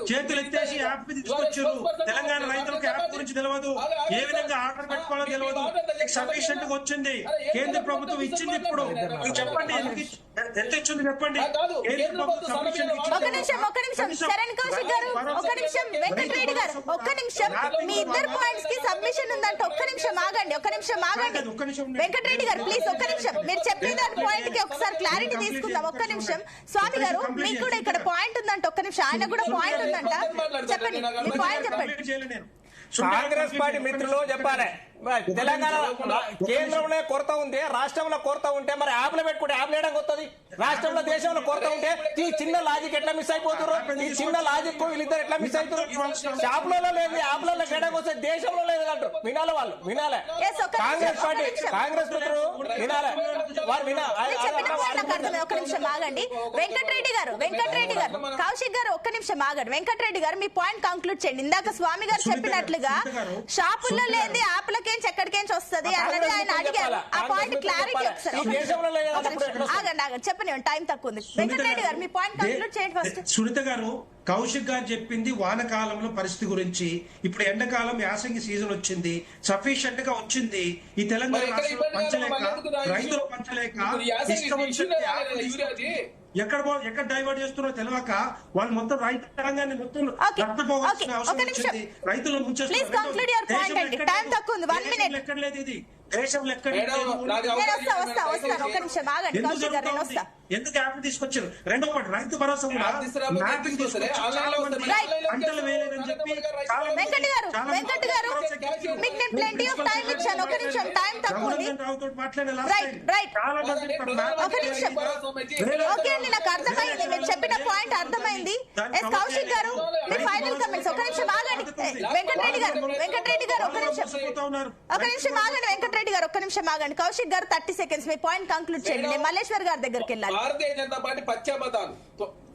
చేతులు ఎత్తేసి యాప్ తీసుకొచ్చారు. తెలంగాణ రైతులకు యాప్ గురించి తెలియదు, ఏ విధంగా ఆర్డర్ పెట్టుకోవాలో తెలియదు. సఫిషియెంట్ గా వచ్చింది, కేంద్ర ప్రభుత్వం ఇచ్చింది. ఇప్పుడు చెప్పండి ఎంత ఇచ్చింది చెప్పండి. ఒక నిమిషం చరణ్ కౌశిక్ గారు, ఒక నిమిషం వెంకటరెడ్డి గారు, ఒక్క నిమిషం. మీ ఇద్దరు పాయింట్స్ కి సబ్మిషన్ ఉందంటే ఒక్క నిమిషం ఆగండి. వెంకటరెడ్డి గారు ప్లీజ్ ఒక్క నిమిషం. మీరు చెప్పిన దాని పాయింట్ కి ఒకసారి క్లారిటీ తీసుకుందాం. ఒక్క నిమిషం స్వామి గారు, మీకు కూడా ఇక్కడ పాయింట్ ఉందంట. ఒక్క నిమిషం, ఆయన కూడా పాయింట్ ఉందంట. చెప్పండి మీ పాయింట్ చెప్పండి. కాంగ్రెస్ పార్టీ మిత్రులు చెప్పాలి, తెలంగాణ కేంద్రంలో కొరత ఉంది, రాష్ట్రంలో కొరత ఉంటే మరి యాప్లో పెట్టుకుంటే యాప్ లేడానికి వస్తుంది. రాష్ట్రంలో దేశంలో కొరత ఉంటే ఈ చిన్న లాజిక్ ఎట్లా మిస్ అయిపోతున్నారు? ఈ చిన్న లాజిక్ వీళ్ళిద్దరు ఎట్లా మిస్ అవుతున్నారు? షాప్లలో లేదు, యాప్లలో గడకు వస్తే దేశంలో లేదు అంటారు. వినాలి వాళ్ళు, వినాలి. కాంగ్రెస్ పార్టీ, కాంగ్రెస్ మిత్రులు వినాలి, వారు వినాలి. ఒక్క నిమిషం ఆగండి వెంకటరెడ్డి గారు, కౌశిక్ గారు ఒక్క నిమిషం ఆగండి. వెంకటరెడ్డి గారు మీ పాయింట్ కంక్లూడ్ చేయండి. ఇందాక స్వామి గారు చెప్పినట్లుగా షాపుల్లో లేదు, యాప్లకేంచి ఎక్కడికేంచి వస్తుంది అన్నది ఆయన అడిగారు. ఆ పాయింట్ క్లారిటీ ఒకసారి ఆగండి చెప్పండి, టైం తక్కువ ఉంది. వెంకటరెడ్డి గారు మీ పాయింట్ కంక్లూడ్ చేయండి ఫస్ట్. సునీత గారు, కౌశిక్ గారు చెప్పింది వానకాలంలో పరిస్థితి గురించి. ఇప్పుడు ఎండాకాలం యాసంగి సీజన్ వచ్చింది, సఫిషియెంట్ గా వచ్చింది. ఈ తెలంగాణ రాష్ట్రంలో పంచలేక, రైతులు పంచలేక, ఇష్టం వచ్చింది ఎక్కడ డైవర్ట్ చేస్తున్నారో తెలియక వాళ్ళు మొత్తం రైతు రంగాన్ని మొత్తం నష్టపోవాల్సిన అవసరం వచ్చింది. రైతులు ఎక్కడలేదు, ఇది దేశంలో ఎందుకు యాప్ తీసుకొచ్చారు? రెండో పాటు రైతు భరోసా కూడా మ్యాపింగ్ తీసుకొచ్చారు. చాలా మంది పంటలు వేయలేదని చెప్పి నాకు అర్థమైంది, మీరు చెప్పిన పాయింట్ అర్థమైంది. కౌశిక్ గారు మీ ఫైనల్ కమెంట్స్. ఒక నిమిషం ఆగండి వెంకటరెడ్డి గారు, ఒక నిమిషం ఆగండి వెంకటరెడ్డి గారు, ఒక్క నిమిషం ఆగండి. కౌశిక్ గారు 30 సెకండ్స్ మీ పాయింట్ కంక్లూడ్ చేయండి. నేను మల్లేశ్వర్ గారి దగ్గరికి వెళ్ళాలి. భారతీయ జనతా పార్టీ పశ్చాబద్ధాలు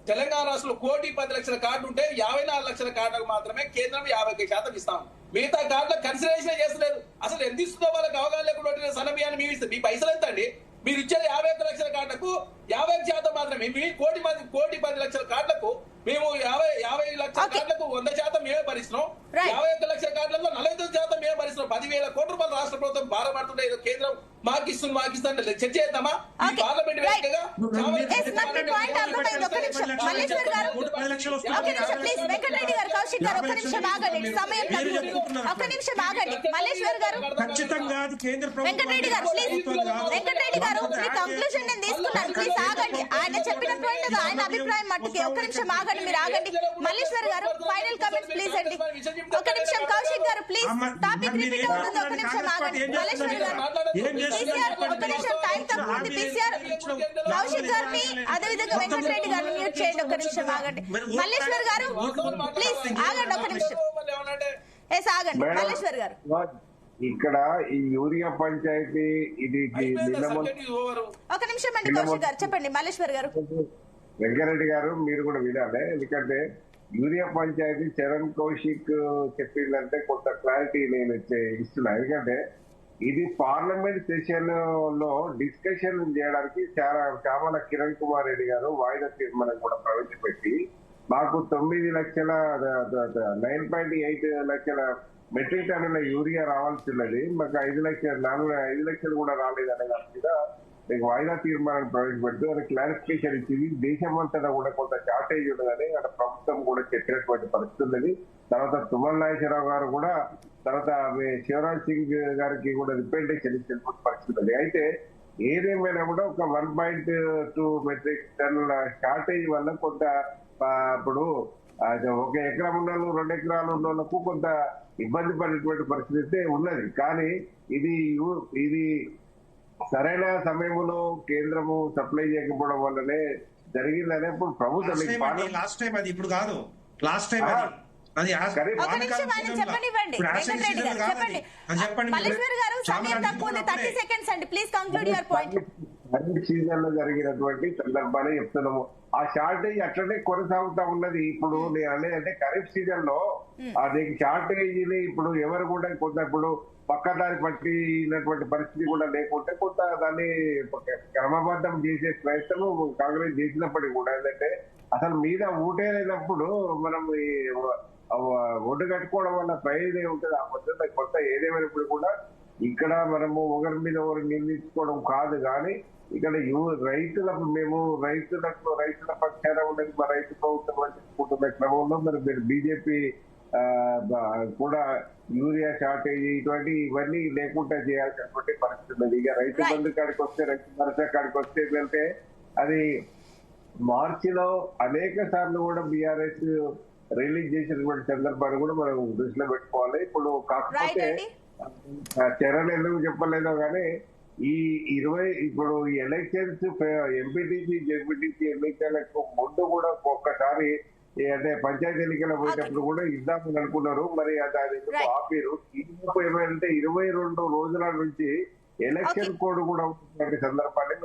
తెలంగాణ రాష్ట్రంలో 1,10,00,000 కార్డు ఉంటే 54 లక్షల కార్డులకు మాత్రమే కేంద్రం 50% ఇస్తాం. మిగతా కార్డులకు కన్సిడరేషన్ చేస్తలేదు. అసలు ఎంత ఇస్తుందో వాళ్ళకి అవగాహన లేకుండా సన్నబియ్యాన్ని మీ ఇస్తే మీ పైసలు ఎంత అండి? మీరు ఇచ్చేది 51 లక్షల కార్డులకు 50% మాత్రమే. మీ 1,10,00,000 కార్డులకు మేము 50 లక్షల కార్డులకు 100% మేమే భరిస్తున్నాం. 51 లక్షల కార్డులలో 49% మేమే భరిస్తున్నాం. 10,000 కోట్ల రూపాయలు రాష్ట్ర ప్రభుత్వం భారపడుతుంటే కేంద్రం మాకిస్తుంది చర్చ చేద్దామా? పార్లమెంట్ వేదికగా ఖచ్చితంగా కేంద్ర కంక్లూజన్ నేను తీసుకున్నాను. ప్లీజ్ ఆగండి. ఆయన చెప్పిన పాయింట్ ఆయన అభిప్రాయం మట్టుకి. ఒక్క నిమిషం ఆగండి, మీరు ఆగండి. మల్లేశ్వర్ గారు ఫైనల్ కమెంట్స్ ప్లీజ్ అండి. ఒక నిమిషం కౌశిక్ గారు ప్లీజ్, టాపిక్ రిపీట్ అవుతుంది. ఒక నిమిషం ఆగండి. మల్లేశ్వర్ గారు ఒక నిమిషం, టైం తక్కువ ఉంది. పీసీఆర్ కౌశిక్ గారిని అదేవిధంగా వెంకటరెడ్డి గారిని మ్యూట్ చేయండి. ఒక నిమిషం ఆగండి. మల్లేశ్వర్ గారు ప్లీజ్ ఆగండి, ఒక నిమిషం. ఆగండి మల్లేశ్వర్ గారు. ఇక్కడ ఈ యూరియా పంచాయతీ ఇది ఒక నిమిషం అండి. కౌశిక్ గారు చెప్పండి. మల్లేశ్వర్ గారు, వెంకరెడ్డి గారు మీరు కూడా వినాలి. ఎందుకంటే యూరియా పంచాయతీ చరణ్ కౌశిక్ చెప్పిందంటే కొంత క్లారిటీ నేను ఇస్తున్నా. ఎందుకంటే ఇది పార్లమెంట్ సెషన్ లో డిస్కషన్ చేయడానికి చామల కిరణ్ కుమార్ రెడ్డి గారు వాయిదా తీర్మానం కూడా ప్రవేశపెట్టి మాకు 9.8 లక్షల మెట్రిక్ టన్నుల యూరియా రావాల్సినది, మాకు 5 లక్షలు కూడా రాలేదనే దాని మీద మీకు వాయిదా తీర్మానం ప్రవేశపెడుతూ అది క్లారిఫికేషన్ ఇచ్చింది. దేశమంతటా కూడా కొంత షార్టేజ్ ఉన్నదని అక్కడ ప్రభుత్వం కూడా చెప్పినటువంటి పరిస్థితి ఉన్నది. తర్వాత తుమ్మల నాగేశ్వరరావు గారు కూడా, తర్వాత శివరాజ్ సింగ్ గారికి కూడా రిప్రజెంటేషన్ ఇచ్చినటువంటి పరిస్థితి ఉంది. అయితే ఏదేమైనా కూడా ఒక 1.2 మెట్రిక్ టన్నుల షార్టేజ్ వల్ల కొంత ఇప్పుడు 1 ఎకరం ఉన్న 2 ఎకరాలు ఉన్న వాళ్ళకు కొంత ఇబ్బంది పడేటువంటి పరిస్థితి ఉన్నది. కానీ ఇది సరైన సమయంలో కేంద్రము సప్లై చేయకపోవడం వల్లనే జరిగిందనే ఇప్పుడు ప్రభుత్వం లాస్ట్ టైం అది ఇప్పుడు కాదు, లాస్ట్ టైం అది ఒక నిమిషం ఆయన చెప్పనివ్వండి. వెంకటరెడ్డి గారు చెప్పండి. మల్లేశ్వర్ గారు సమయం తక్కువ ఉంది, 30 సెకండ్స్ అండి. Please conclude your point. Kharif season లో జరిగినటువంటి సందర్భాన్ని చెప్తున్నాము. ఆ షార్టేజ్ అట్లనే కొనసాగుతా ఉన్నది. ఇప్పుడు నేను అనేది ఖరీఫ్ సీజన్ లో అది షార్టేజ్ ని ఇప్పుడు ఎవరు కూడా కొంత ఇప్పుడు పక్కదారి పట్టినటువంటి పరిస్థితి కూడా లేకుంటే కొంత దాన్ని క్రమబద్ధం చేసే ప్రయత్నం కాంగ్రెస్ చేసినప్పటికీ కూడా ఏంటంటే అసలు మీద ఊటే లేనప్పుడు మనం ఒడ్డు కట్టుకోవడం వల్ల ప్రయోజనం ఉంటుంది. ఆ పద్ధతి కొత్త ఏదేమైనప్పుడు కూడా ఇక్కడ మనము ఒకరి మీద ఒకరు నిందించుకోవడం కాదు, కానీ ఇక్కడ రైతులకు మేము రైతుల పక్షాన ఉండేది మా రైతు ప్రభుత్వం అని చెప్పుకుంటున్న క్రమంలో మరి మీరు బీజేపీ కూడా యూరియా షార్టేజ్ ఇవన్నీ లేకుండా చేయాల్సినటువంటి పరిస్థితి ఉంది. ఇక రైతు బంధు కాడికి వస్తే, రైతు భరోసా కాడికి వస్తే ఏంటంటే అది మార్చిలో అనేక సార్లు కూడా బీఆర్ఎస్ రిలీజ్ చేసినటువంటి సందర్భాన్ని కూడా మనం దృష్టిలో పెట్టుకోవాలి. ఇప్పుడు కాకపోతే చరణ్ ఎందుకు చెప్పలేదో కానీ ఇప్పుడు ఎలక్షన్స్ ఎంపీటీసీ జెడ్పీటీసీ ఎన్నికలకు ముందు కూడా ఒక్కసారి అంటే పంచాయతీ ఎన్నికలు పోయేటప్పుడు కూడా ఇద్దామని అనుకున్నారు. మరి అది ఆపిరు. ఈ ఏమంటే 22 రోజుల నుంచి ఎలక్షన్ కోడ్ కూడా సందర్భాన్ని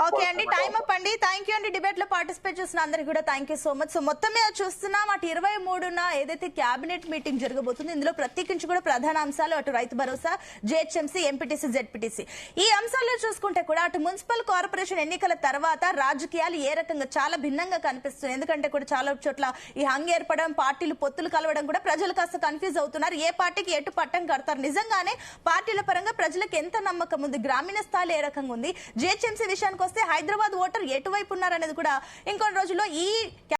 ఓకే అండి, టైం అప్ అండి. థ్యాంక్ యూ అండి. డిబేట్ లో పార్టిసిపేట్ చేసిన అందరికి కూడా thank you so much. So మొత్తం మీద చూస్తున్నాం అటు 23న ఏదైతే క్యాబినెట్ మీటింగ్ జరగబోతుంది, ఇందులో ప్రత్యేకించి కూడా ప్రధాన అంశాలు అటు Rythu Bharosa, GHMC, MPTC, ZPTC ఈ అంశాల్లో చూసుకుంటే కూడా అటు మున్సిపల్ కార్పొరేషన్ ఎన్నికల తర్వాత రాజకీయాలు ఏ రకంగా చాలా భిన్నంగా కనిపిస్తుంది. ఎందుకంటే కూడా చాలా చోట్ల ఈ హంగ్ ఏర్పడడం, పార్టీలు పొత్తులు కలవడం కూడా ప్రజలు కాస్త కన్ఫ్యూజ్ అవుతున్నారు. ఏ పార్టీకి ఎటు పట్టం కడతారు, నిజంగానే పార్టీల పరంగా ప్రజలకు ఎంత నమ్మకం ఉంది, గ్రామీణ స్థాయిలో ఏ రకంగా ఉంది, జిహెచ్ఎంసీ విషయానికి వస్తే హైదరాబాద్ ఓటర్ ఎటువైపు ఉన్నారనేది కూడా ఇంకొన్ని రోజుల్లో ఈ